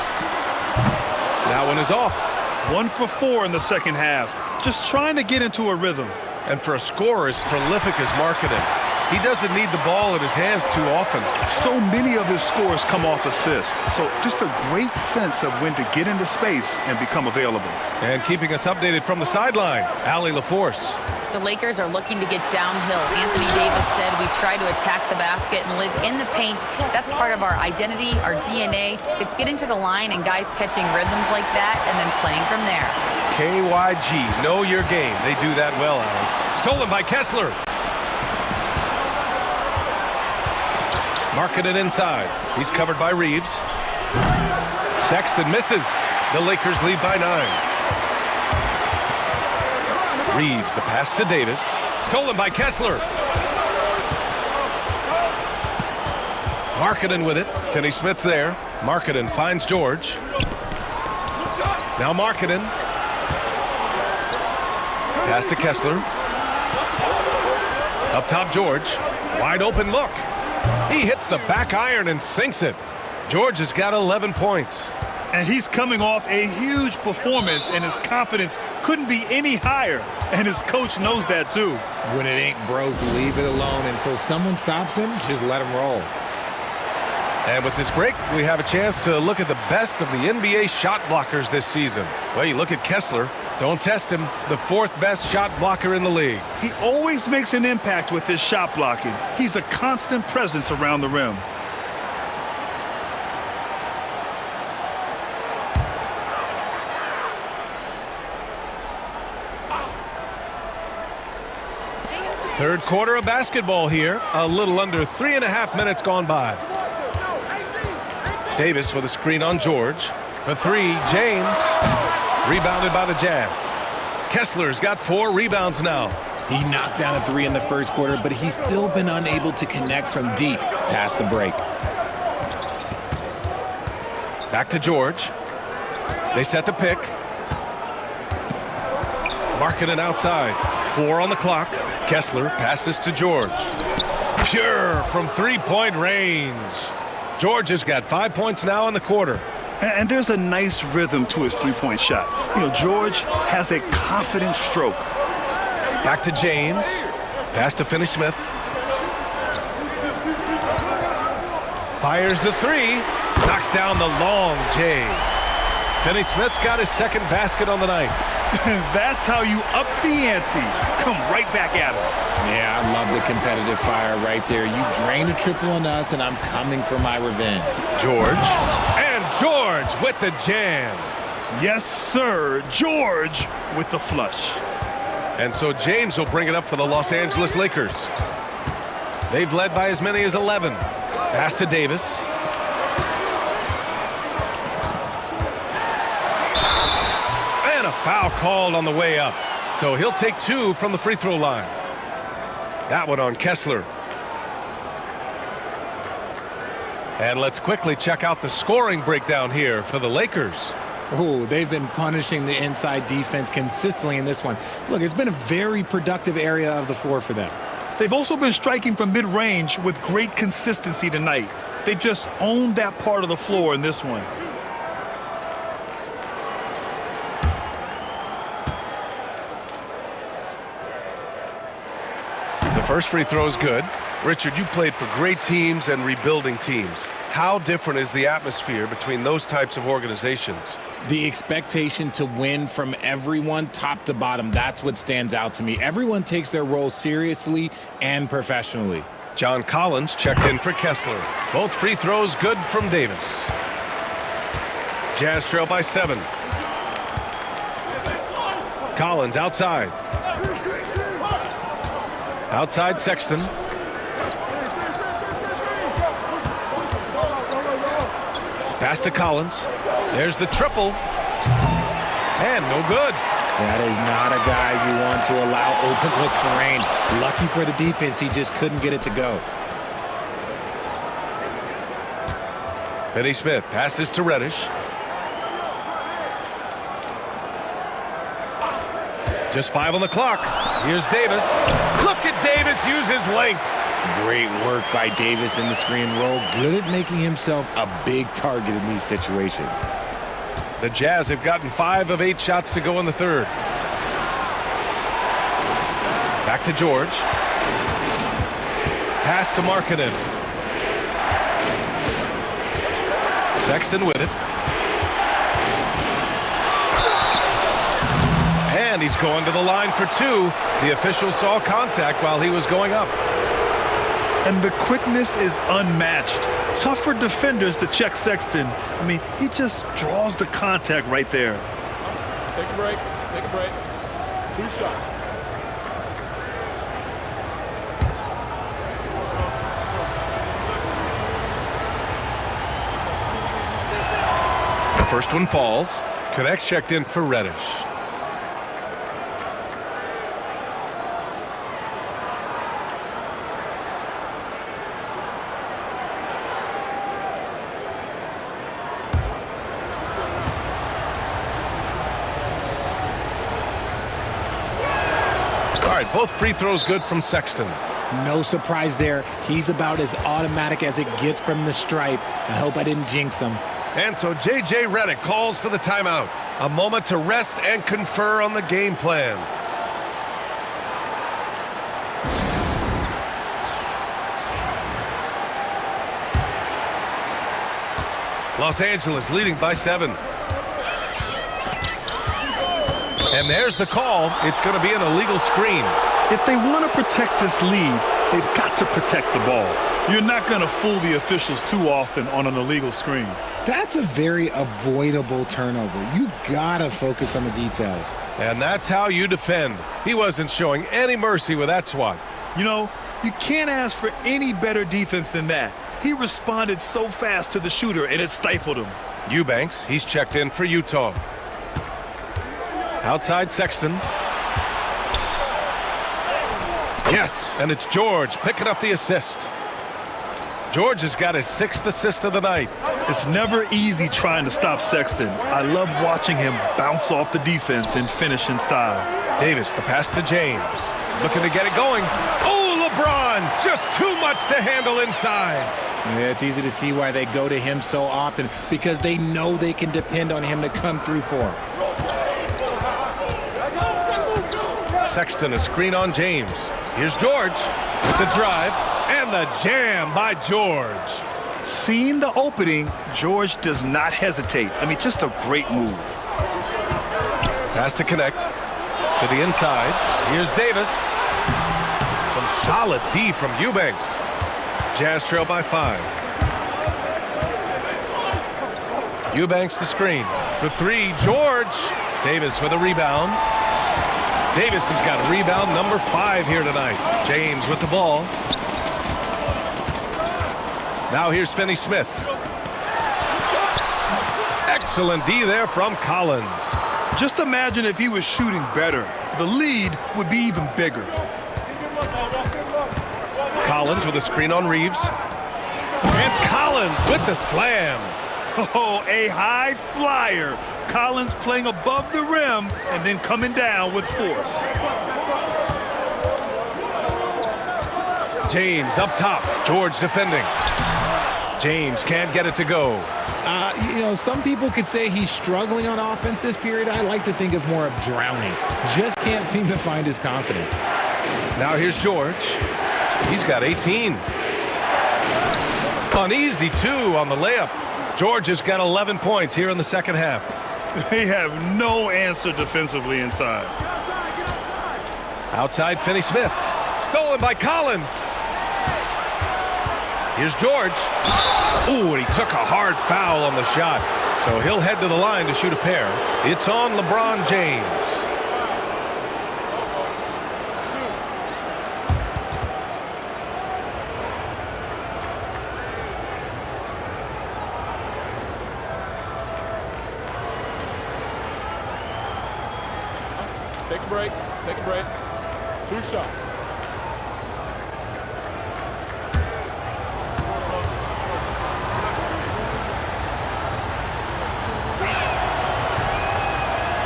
That one is off. 1 for 4 in the second half. Just trying to get into a rhythm. And for a scorer as prolific as Markkanen, he doesn't need the ball in his hands too often. So many of his scores come off assists. So just a great sense of when to get into space and become available. And keeping us updated from the sideline, Allie LaForce. The Lakers are looking to get downhill. Anthony Davis said we try to attack the basket and live in the paint. That's part of our identity, our DNA. It's getting to the line and guys catching rhythms like that and then playing from there. KYG, know your game. They do that well, Allie. Stolen by Kessler. Markkanen inside. He's covered by Reeves. Sexton misses. The Lakers lead by 9. Reeves, the pass to Davis. Stolen by Kessler. Markkanen with it. Finney-Smith's there. Markkanen finds George. Now Markkanen. Pass to Kessler. Up top, George. Wide open look. He hits the back iron and sinks it. George has got 11 points. And he's coming off a huge performance, and his confidence couldn't be any higher. And his coach knows that, too. When it ain't broke, leave it alone until someone stops him. Just let him roll. And with this break, we have a chance to look at the best of the NBA shot blockers this season. Well, you look at Kessler. Don't test him. The 4th best shot blocker in the league. He always makes an impact with his shot blocking. He's a constant presence around the rim. Third quarter of basketball here. A little under 3.5 minutes gone by. Davis with a screen on George. For 3, James. Rebounded by the Jazz. Kessler's got 4 rebounds now. He knocked down a 3 in the first quarter, but he's still been unable to connect from deep past the break. Back to George. They set the pick. Markkanen outside. 4 on the clock. Kessler passes to George. Pure from 3-point range. George has got 5 points now in the quarter. And there's a nice rhythm to his three-point shot. You know, George has a confident stroke. Back to James. Pass to Finney-Smith. Fires the 3. Knocks down the long J. Finney-Smith's got his 2nd basket on the night. That's how you up the ante. Come right back at him. Yeah, I love the competitive fire right there. You drain a triple on us, and I'm coming for my revenge. George. And George with the jam. Yes, sir. George with the flush. And so James will bring it up for the Los Angeles Lakers. They've led by as many as 11. Pass to Davis. And a foul called on the way up. So he'll take 2 from the free throw line. That one on Kessler. And let's quickly check out the scoring breakdown here for the Lakers. Oh, they've been punishing the inside defense consistently in this one. Look, it's been a very productive area of the floor for them. They've also been striking from mid-range with great consistency tonight. They've just owned that part of the floor in this one. The first free throw is good. Richard, you played for great teams and rebuilding teams. How different is the atmosphere between those types of organizations? The expectation to win from everyone top to bottom, that's what stands out to me. Everyone takes their role seriously and professionally. John Collins checked in for Kessler. Both free throws good from Davis. Jazz trail by 7. Collins outside. Outside Sexton. Pass to Collins. There's the triple. And no good. That is not a guy you want to allow open looks for rain. Lucky for the defense, he just couldn't get it to go. Finney-Smith passes to Reddish. Just 5 on the clock. Here's Davis. Look at Davis use his length. Great work by Davis in the screen roll. Good at making himself a big target in these situations. The Jazz have gotten 5 of 8 shots to go in the third. Back to George. Pass to Markkanen. Sexton with it. And he's going to the line for 2. The official saw contact while he was going up. And the quickness is unmatched. Tough for defenders to check Sexton. I mean, he just draws the contact right there. Take a break. Take a break. 2 shots. The first one falls. Connects checked in for Reddish. All right, both free throws good from Sexton. No surprise there. He's about as automatic as it gets from the stripe. I hope I didn't jinx him. And so J.J. Redick calls for the timeout. A moment to rest and confer on the game plan. Los Angeles leading by 7. And there's the call. It's going to be an illegal screen. If they want to protect this lead, they've got to protect the ball. You're not going to fool the officials too often on an illegal screen. That's a very avoidable turnover. You gotta focus on the details. And that's how you defend. He wasn't showing any mercy with that swat. You know, you can't ask for any better defense than that. He responded so fast to the shooter, and it stifled him. Eubanks, he's checked in for Utah. Outside Sexton. Yes, and it's George picking up the assist. George has got his 6th assist of the night. It's never easy trying to stop Sexton. I love watching him bounce off the defense and finish in style. Davis, the pass to James. Looking to get it going. Oh, LeBron! Just too much to handle inside. Yeah, it's easy to see why they go to him so often, because they know they can depend on him to come through for them. Sexton, a screen on James. Here's George with the drive and the jam by George. Seeing the opening, George does not hesitate. I mean, just a great move. Pass to connect to the inside. Here's Davis. Some solid D from Eubanks. Jazz trail by 5. Eubanks the screen for 3. George. Davis with a rebound. Davis has got rebound number 5 here tonight. James with the ball. Now here's Finney-Smith. Excellent D there from Collins. Just imagine if he was shooting better. The lead would be even bigger. Collins with a screen on Reeves. And Collins with the slam. Oh, a high flyer. Collins playing above the rim and then coming down with force. James up top. George defending. James can't get it to go. You know, some people could say he's struggling on offense this period. I like to think of more of drowning. Just can't seem to find his confidence. Now here's George. He's got 18. Uneasy, too, on the layup. George has got 11 points here in the second half. They have no answer defensively inside. Outside Finney-Smith. Stolen by Collins. Here's George. Ooh, and he took a hard foul on the shot. So he'll head to the line to shoot a pair. It's on LeBron James. Take a break. Take a break. 2 shots.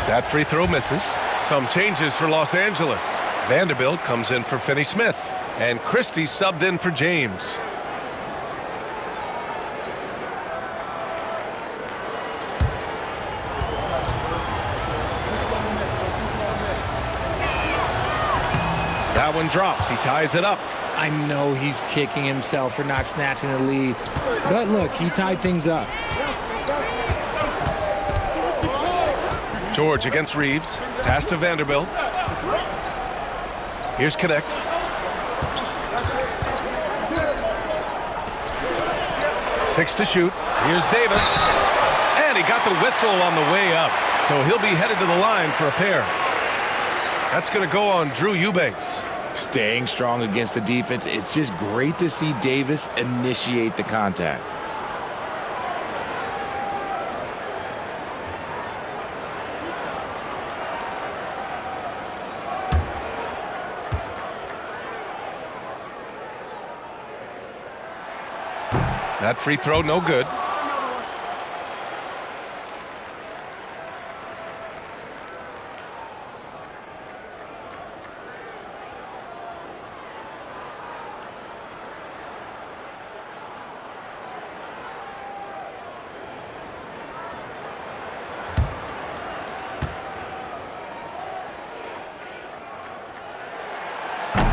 That free throw misses. Some changes for Los Angeles. Vanderbilt comes in for Finney-Smith. And Christie subbed in for James. That one drops. He ties it up. I know he's kicking himself for not snatching the lead. But look, he tied things up. George against Reeves. Pass to Vanderbilt. Here's Connect. Six to shoot. Here's Davis. And he got the whistle on the way up. So he'll be headed to the line for a pair. That's going to go on Drew Eubanks. Staying strong against the defense. It's just great to see Davis initiate the contact. That free throw, no good.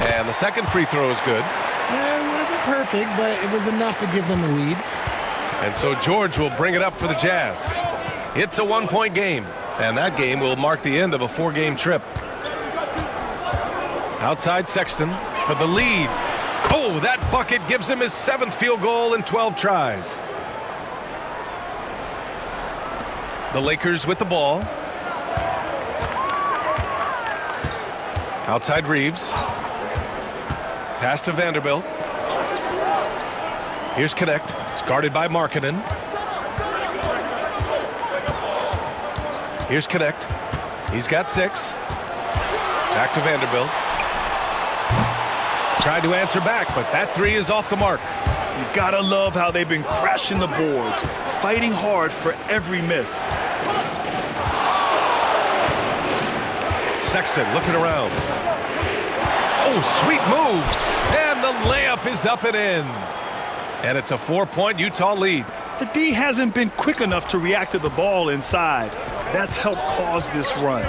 And the second free throw is good. It wasn't perfect, but it was enough to give them the lead. And so George will bring it up for the Jazz. It's a one-point game, and that game will mark the end of a 4-game trip. Outside Sexton for the lead. Oh, that bucket gives him his 7th field goal in 12 tries. The Lakers with the ball. Outside Reeves. Pass to Vanderbilt. Here's Connect. It's guarded by Markkanen. Here's Connect. He's got 6. Back to Vanderbilt. Tried to answer back, but that 3 is off the mark. You gotta love how they've been crashing the boards, fighting hard for every miss. Sexton looking around. Oh, sweet move. And the layup is up and in. And it's a 4-point Utah lead. The D hasn't been quick enough to react to the ball inside. That's helped cause this run.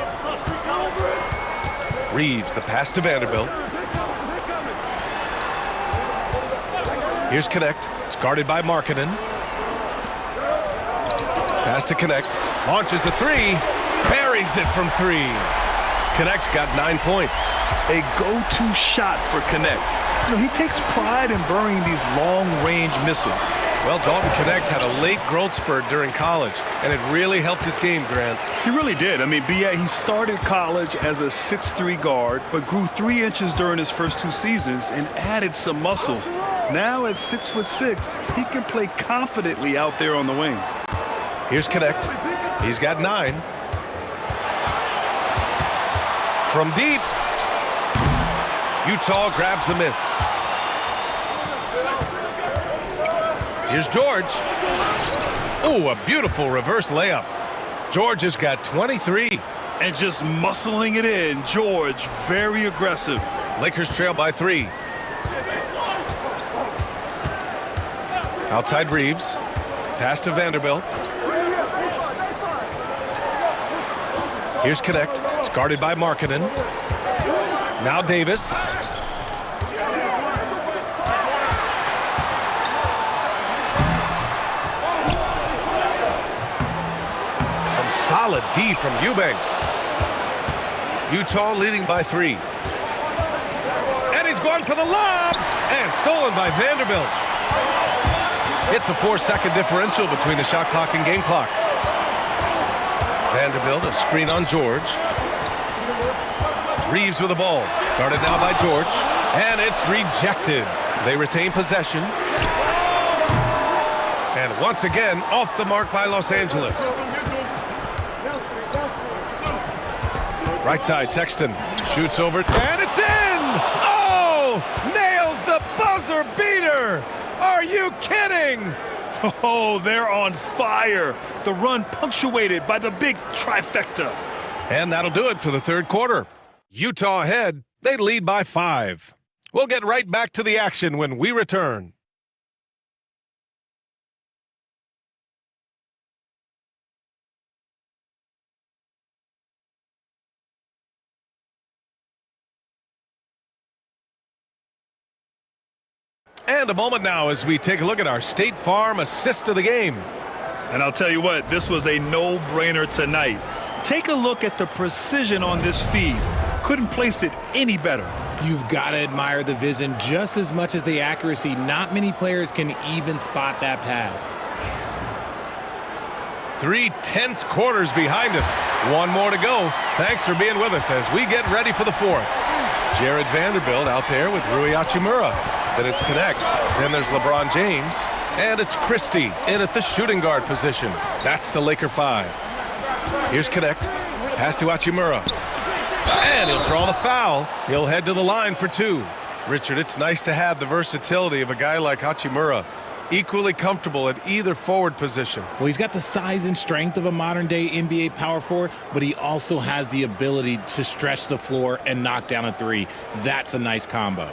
Reeves, the pass to Vanderbilt. Here's Connect. It's guarded by Markkanen. Pass to Connect. Launches a 3. Buries it from 3. Connect's got 9 points. A go-to shot for Connect. You know, he takes pride in burying these long-range missiles. Well, Dalton Connect had a late growth spurt during college, and it really helped his game, Grant. He really did. I mean, he started college as a 6'3" guard, but grew 3 inches during his first 2 seasons and added some muscles. Now at 6'6", he can play confidently out there on the wing. Here's Connect. He's got 9. From deep. Utah grabs the miss. Here's George. Oh, a beautiful reverse layup. George has got 23. And just muscling it in, George, very aggressive. Lakers trail by 3. Outside Reeves. Pass to Vanderbilt. Here's Connect. It's guarded by Markkanen. Now Davis. Some solid D from Eubanks. Utah leading by 3. And he's going for the lob. And stolen by Vanderbilt. It's a 4-second differential between the shot clock and game clock. Vanderbilt, a screen on George. Reeves with the ball. Guarded now by George. And it's rejected. They retain possession. And once again, off the mark by Los Angeles. Right side, Sexton. Shoots over. And it's in! Oh! Nails the buzzer beater! Are you kidding? Oh, they're on fire. The run punctuated by the big trifecta. And that'll do it for the third quarter. Utah ahead. They lead by 5. We'll get right back to the action when we return. And a moment now as we take a look at our State Farm assist of the game. And I'll tell you what, this was a no-brainer tonight. Take a look at the precision on this feed. Couldn't place it any better. You've got to admire the vision just as much as the accuracy. Not many players can even spot that pass. 3 tense quarters behind us. 1 more to go. Thanks for being with us as we get ready for the 4th. Jared Vanderbilt out there with Rui Hachimura. Then it's Connect. Then there's LeBron James. And it's Christie in at the shooting guard position. That's the Laker 5. Here's Connect. Pass to Hachimura. And he'll draw the foul. He'll head to the line for 2. Richard, it's nice to have the versatility of a guy like Hachimura. equally comfortable at either forward position. Well, he's got the size and strength of a modern-day NBA power forward, but he also has the ability to stretch the floor and knock down a three. That's a nice combo.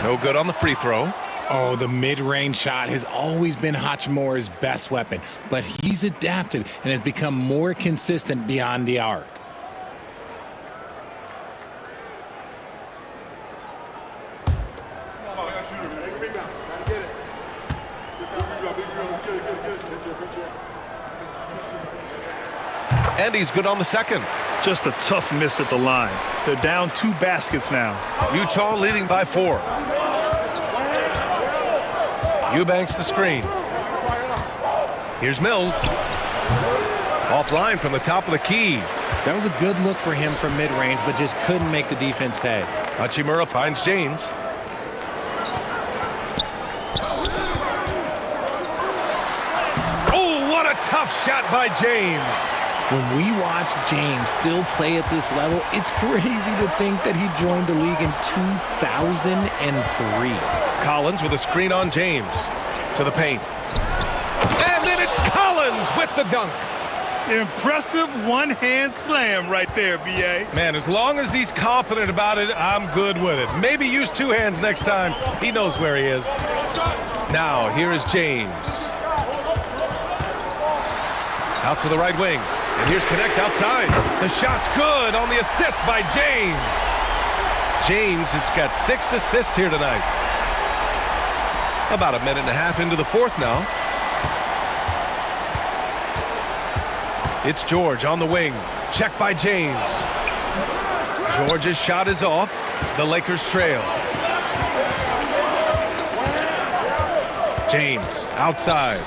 No good on the free throw. Oh, the mid-range shot has always been Hachimura's best weapon, but he's adapted and has become more consistent beyond the arc. And he's good on the second. Just a tough miss at the line. They're down 2 baskets now. Utah leading by 4. Eubanks the screen. Here's Mills. Offline from the top of the key. That was a good look for him from mid-range, but just couldn't make the defense pay. Hachimura finds James. Oh, what a tough shot by James. When we watch James still play at this level, it's crazy to think that he joined the league in 2003. Collins with a screen on James. To the paint. And then it's Collins with the dunk. Impressive one-hand slam right there, B.A. Man, as long as he's confident about it, I'm good with it. Maybe use 2 hands next time. He knows where he is. Now, here is James. Out to the right wing. And here's Connect outside. The shot's good on the assist by James. James has got 6 assists here tonight. About a minute and a half into the fourth now. It's George on the wing. Check by James. George's shot is off. The Lakers trail. James outside.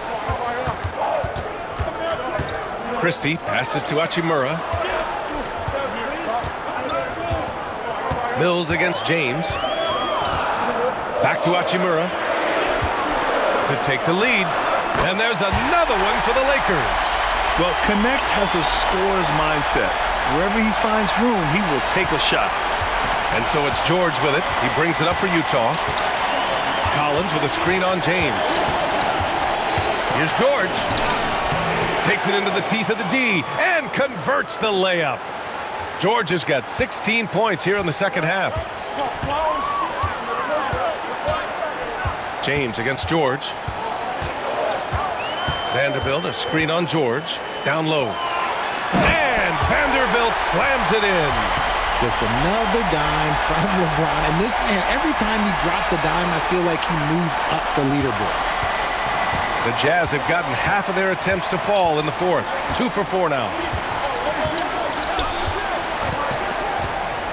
Christie passes to Hachimura. Mills against James. Back to Hachimura to take the lead. And there's another one for the Lakers. Well, Connect has a scorer's mindset. Wherever he finds room, he will take a shot. And so it's George with it. He brings it up for Utah. Collins with a screen on James. Here's George. Takes it into the teeth of the D and converts the layup. George has got 16 points here in the second half. James against George. Vanderbilt, a screen on George. Down low. And Vanderbilt slams it in. Just another dime from LeBron. And this man, every time he drops a dime, I feel like he moves up the leaderboard. The Jazz have gotten half of their attempts to fall in the fourth. 2 for 4 now.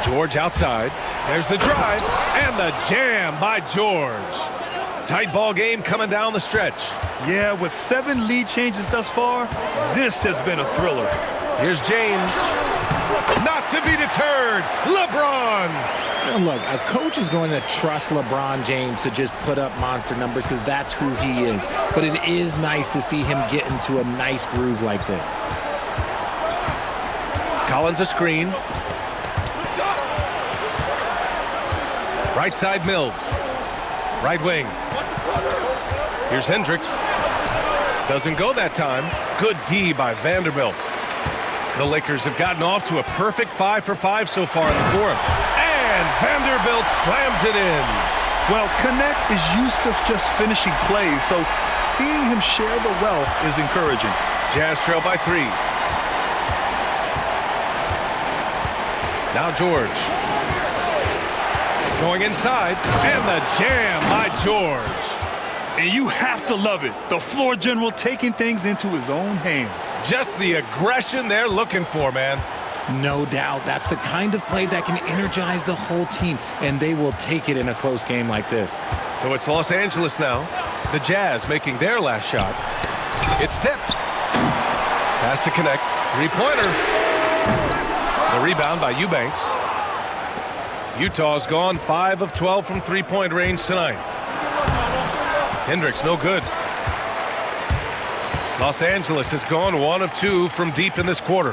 George outside. There's the drive and the jam by George. Tight ball game coming down the stretch. Yeah, with 7 lead changes thus far, this has been a thriller. Here's James. Not to be deterred. LeBron. Now look, a coach is going to trust LeBron James to just put up monster numbers because that's who he is. But it is nice to see him get into a nice groove like this. Collins a screen. Right side Mills. Right wing. Here's Hendricks. Doesn't go that time. Good D by Vanderbilt. The Lakers have gotten off to a perfect 5 for 5 so far in the fourth. And Vanderbilt slams it in. Well, Connect is used to just finishing plays, so seeing him share the wealth is encouraging. Jazz trail by 3. Now George. Going inside. And the jam by George. And you have to love it. The floor general taking things into his own hands. Just the aggression they're looking for, man. No doubt. That's the kind of play that can energize the whole team, and they will take it in a close game like this. So it's Los Angeles now. The Jazz making their last shot. It's tipped. Pass to Connect. 3-pointer. The rebound by Eubanks. Utah's gone 5 of 12 from 3-point range tonight. Hendricks, no good. Los Angeles has gone 1 of 2 from deep in this quarter.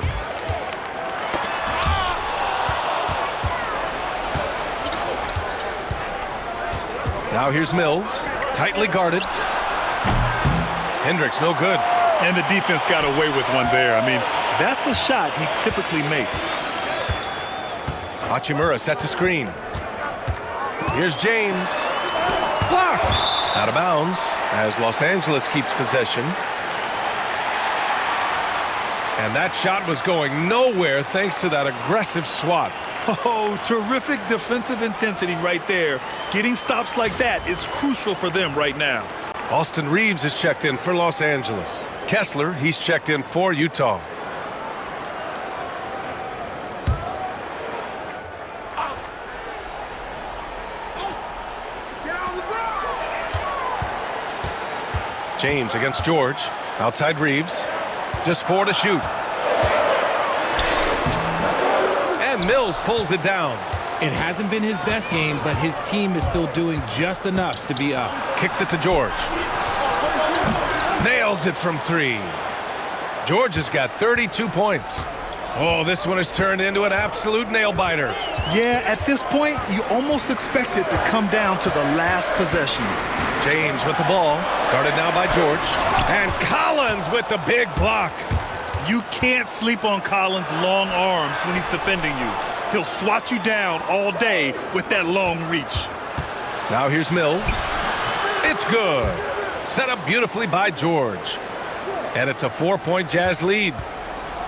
Now here's Mills, tightly guarded. Hendricks, no good. And the defense got away with one there. I mean, that's a shot he typically makes. Hachimura sets a screen. Here's James. Blocked. Out of bounds as Los Angeles keeps possession. And that shot was going nowhere thanks to that aggressive swat. Oh, terrific defensive intensity right there. Getting stops like that is crucial for them right now. Austin Reeves is checked in for Los Angeles. Kessler, he's checked in for Utah. James against George. Outside Reeves. Just 4 to shoot. And Mills pulls it down. It hasn't been his best game, but his team is still doing just enough to be up. Kicks it to George. Nails it from 3. George has got 32 points. Oh, this one has turned into an absolute nail-biter. Yeah, at this point, you almost expect it to come down to the last possession. James with the ball. Guarded now by George. And Collins with the big block. You can't sleep on Collins' long arms when he's defending you. He'll swat you down all day with that long reach. Now here's Mills. It's good. Set up beautifully by George. And it's a 4-point Jazz lead.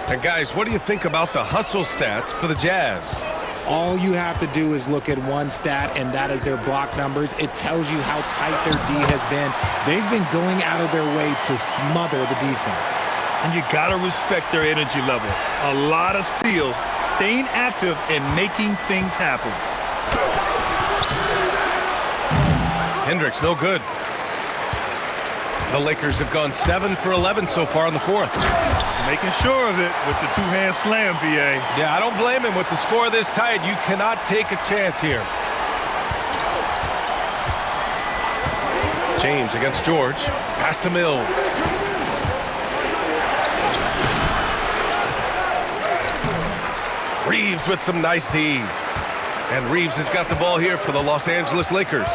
And guys, what do you think about the hustle stats for the Jazz? All you have to do is look at one stat, and that is their block numbers. It tells you how tight their D has been. They've been going out of their way to smother the defense. And you got to respect their energy level. A lot of steals, staying active and making things happen. Hendricks, no good. The Lakers have gone 7 for 11 so far in the fourth. Making sure of it with the two-hand slam, B.A. Yeah, I don't blame him. With the score this tight, you cannot take a chance here. James against George. Pass to Mills. Reeves with some nice D. And Reeves has got the ball here for the Los Angeles Lakers.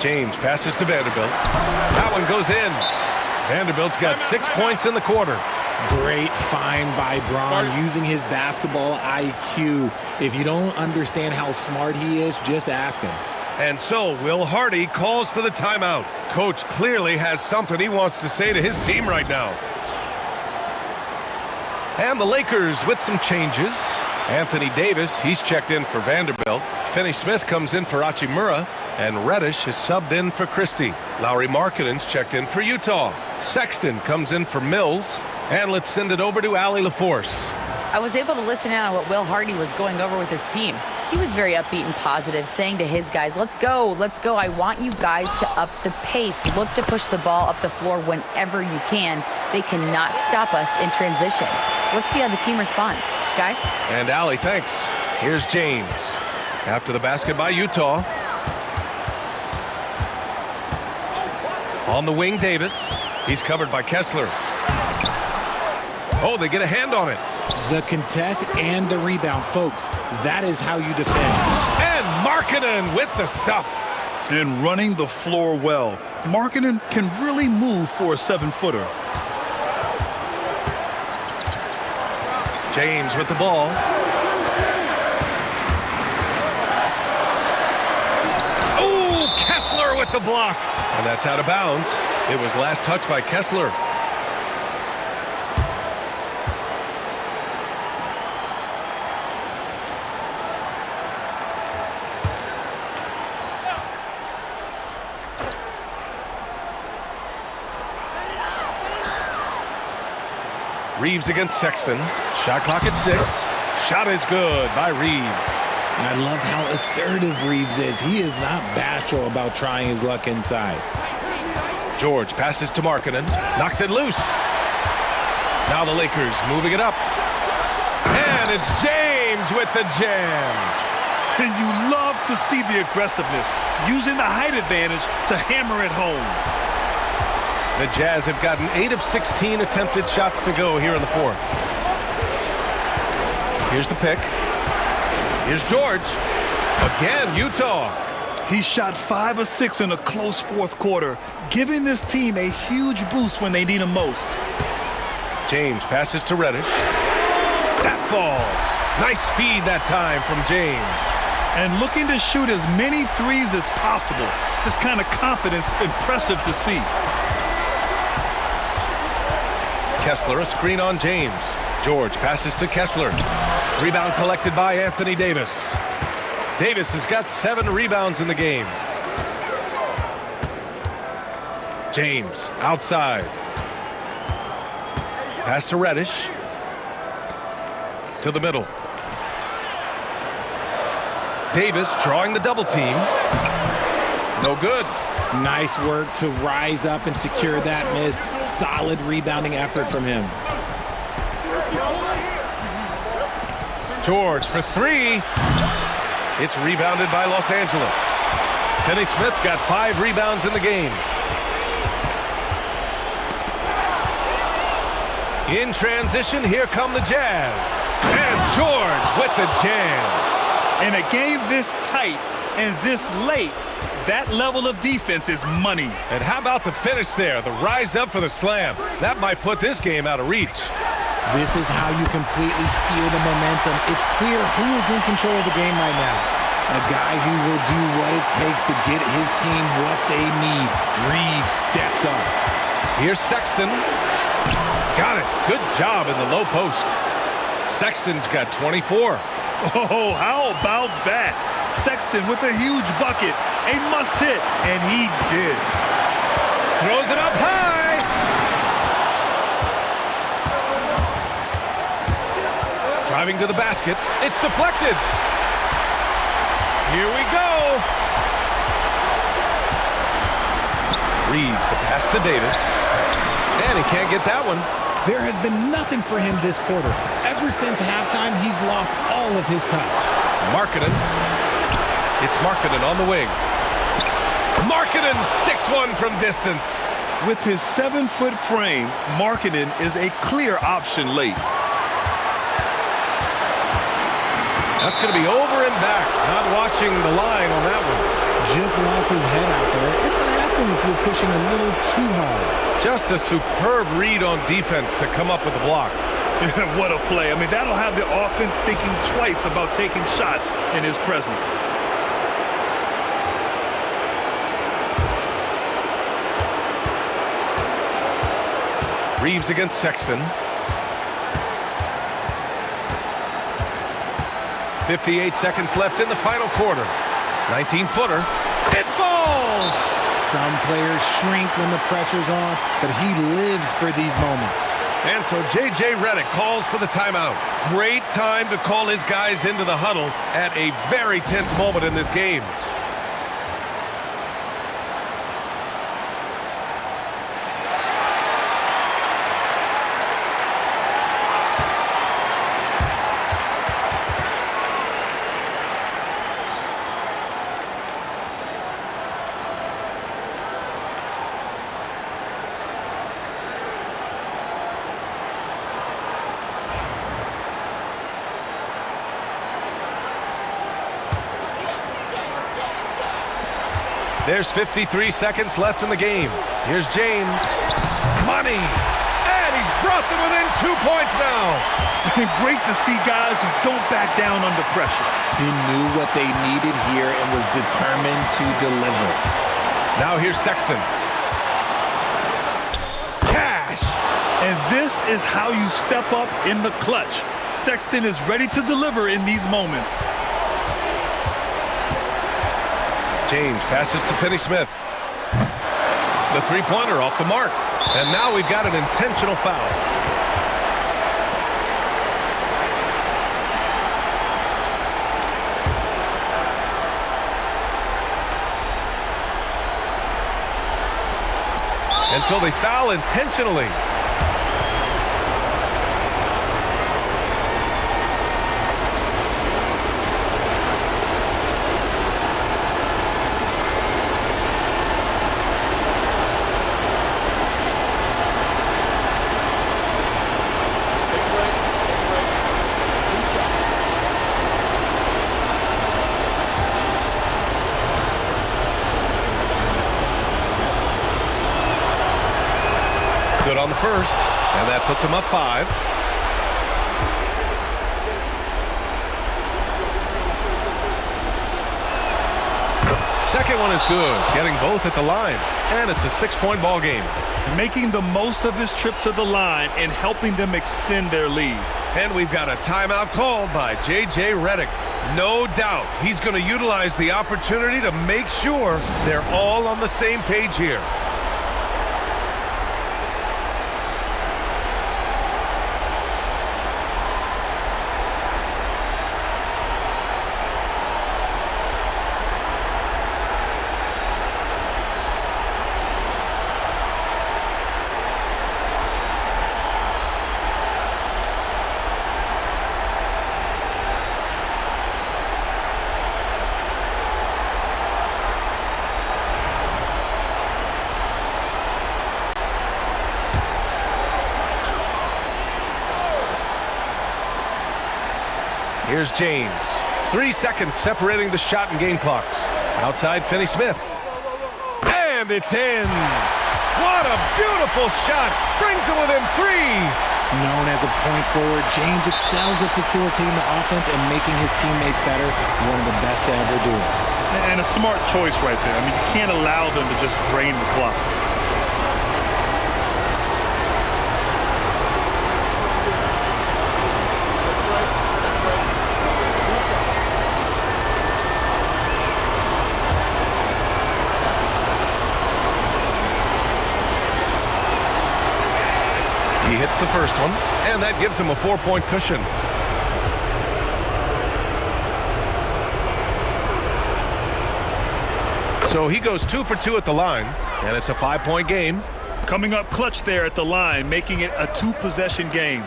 James passes to Vanderbilt. That one goes in. Vanderbilt's got 6 points in the quarter. Great find by Braun using his basketball IQ. If you don't understand how smart he is, just ask him. And so Will Hardy calls for the timeout. Coach clearly has something he wants to say to his team right now. And the Lakers with some changes. Anthony Davis, he's checked in for Vanderbilt. Finney Smith comes in for Hachimura. And Reddish is subbed in for Christie. Lauri Markkanen's checked in for Utah. Sexton comes in for Mills. And let's send it over to Allie LaForce. I was able to listen in on what Will Hardy was going over with his team. He was very upbeat and positive, saying to his guys, let's go. I want you guys to up the pace. Look to push the ball up the floor whenever you can. They cannot stop us in transition. Let's see how the team responds. Guys? And Allie, thanks. Here's James. After the basket by Utah. On the wing, Davis. He's covered by Kessler. Oh, they get a hand on it. The contest and the rebound, folks. That is how you defend. And Markkanen with the stuff. And running the floor well. Markkanen can really move for a 7-footer. James with the ball. Oh, Kessler with the block. And that's out of bounds. It was last touched by Kessler. Reeves against Sexton. Shot clock at 6. Shot is good by Reeves. I love how assertive Reeves is. He is not bashful about trying his luck inside. George passes to Markkanen. Knocks it loose. Now the Lakers moving it up. And it's James with the jam. And you love to see the aggressiveness, using the height advantage to hammer it home. The Jazz have gotten 8 of 16 attempted shots to go here in the fourth. Here's the pick. Here's George. Again, Utah. He shot 5 of 6 in a close fourth quarter, giving this team a huge boost when they need him most. James passes to Reddish. That falls. Nice feed that time from James. And looking to shoot as many threes as possible. This kind of confidence, impressive to see. Kessler, a screen on James. George passes to Kessler. Rebound collected by Anthony Davis. Davis has got 7 rebounds in the game. James outside. Pass to Reddish. To the middle. Davis drawing the double team. No good. Nice work to rise up and secure that miss. Solid rebounding effort from him. George for 3. It's rebounded by Los Angeles. Finney-Smith's got 5 rebounds in the game. In transition, here come the Jazz. And George with the jam. In a game this tight and this late, that level of defense is money. And how about the finish there? The rise up for the slam. That might put this game out of reach. This is how you completely steal the momentum. It's clear who is in control of the game right now. A guy who will do what it takes to get his team what they need. Reeves steps up. Here's Sexton. Got it. Good job in the low post. Sexton's got 24. Oh, how about that? Sexton with a huge bucket. A must hit. And he did. Throws it up high. Driving to the basket. It's deflected. Here we go. Reeves, the pass to Davis. And he can't get that one. There has been nothing for him this quarter. Ever since halftime, he's lost all of his touch. Markkanen. It's Markkanen on the wing. Markkanen sticks one from distance. With his 7-foot frame, Markkanen is a clear option late. That's going to be over and back. Not watching the line on that one. Just lost his head out there. It'll happen if you're pushing a little too hard. Just a superb read on defense to come up with the block. What a play. I mean, that'll have the offense thinking twice about taking shots in his presence. Reeves against Sexton. 58 seconds left in the final quarter. 19-footer. It falls! Some players shrink when the pressure's on, but he lives for these moments. And so J.J. Redick calls for the timeout. Great time to call his guys into the huddle at a very tense moment in this game. There's 53 seconds left in the game. Here's James. Money! And he's brought them within 2 points now. Great to see guys who don't back down under pressure. He knew what they needed here and was determined to deliver. Now here's Sexton. Cash! And this is how you step up in the clutch. Sexton is ready to deliver in these moments. James passes to Finney-Smith. The three-pointer off the mark. And now we've got an intentional foul. And so they foul intentionally. on the first, and that puts him up 5. Second one is good, getting both at the line, and it's a 6-point ball game. Making the most of his trip to the line and helping them extend their lead. And we've got a timeout called by J.J. Redick. No doubt he's going to utilize the opportunity to make sure they're all on the same page here. Here's James. 3 seconds separating the shot and game clocks. Outside Finney-Smith. And it's in. What a beautiful shot. Brings it within 3. Known as a point forward, James excels at facilitating the offense and making his teammates better. One of the best to ever do it. And a smart choice right there. I mean, you can't allow them to just drain the clock. He hits the first one, and that gives him a 4-point cushion. So he goes 2 for 2 at the line, and it's a 5-point game. Coming up clutch there at the line, making it a 2-possession game.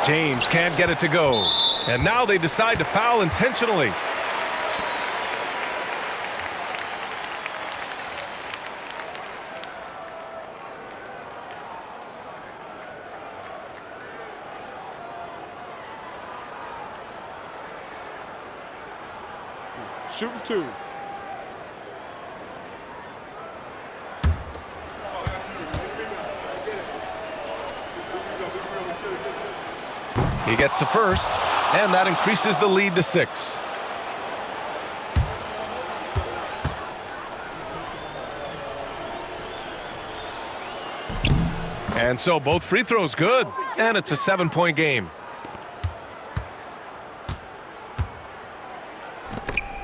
James can't get it to go, and now they decide to foul intentionally. Shooting 2. He gets the first, and that increases the lead to 6. And so both free throws good, and it's a 7-point game.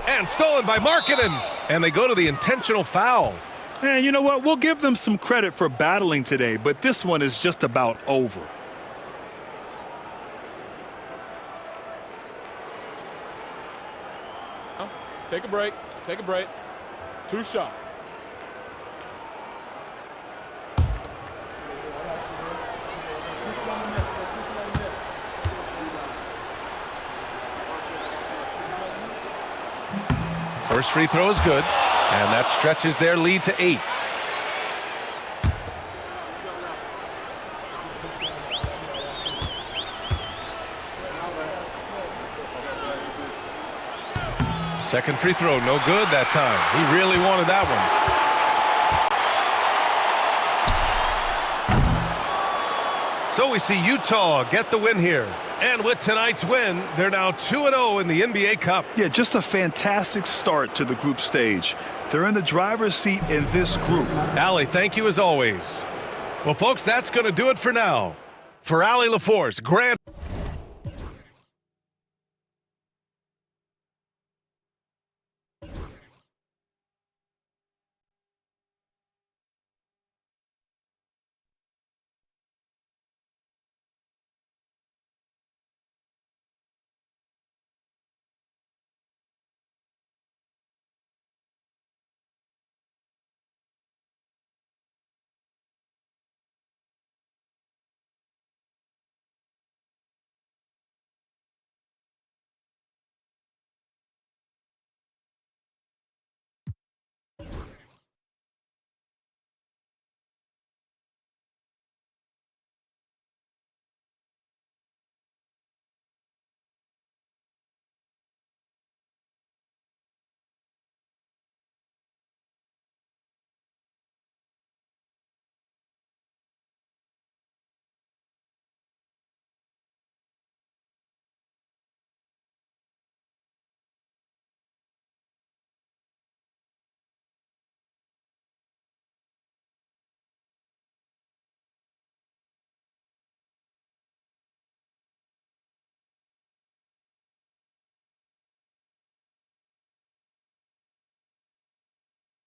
And stolen by Markkanen, and they go to the intentional foul. And you know what? We'll give them some credit for battling today, but this one is just about over. Take a break. Take a break. 2 shots. First free throw is good, and that stretches their lead to 8. Second free throw, no good that time. He really wanted that one. So we see Utah get the win here. And with tonight's win, they're now 2-0 in the NBA Cup. Yeah, just a fantastic start to the group stage. They're in the driver's seat in this group. Allie, thank you as always. Well, folks, that's going to do it for now. For Allie LaForce, Grant.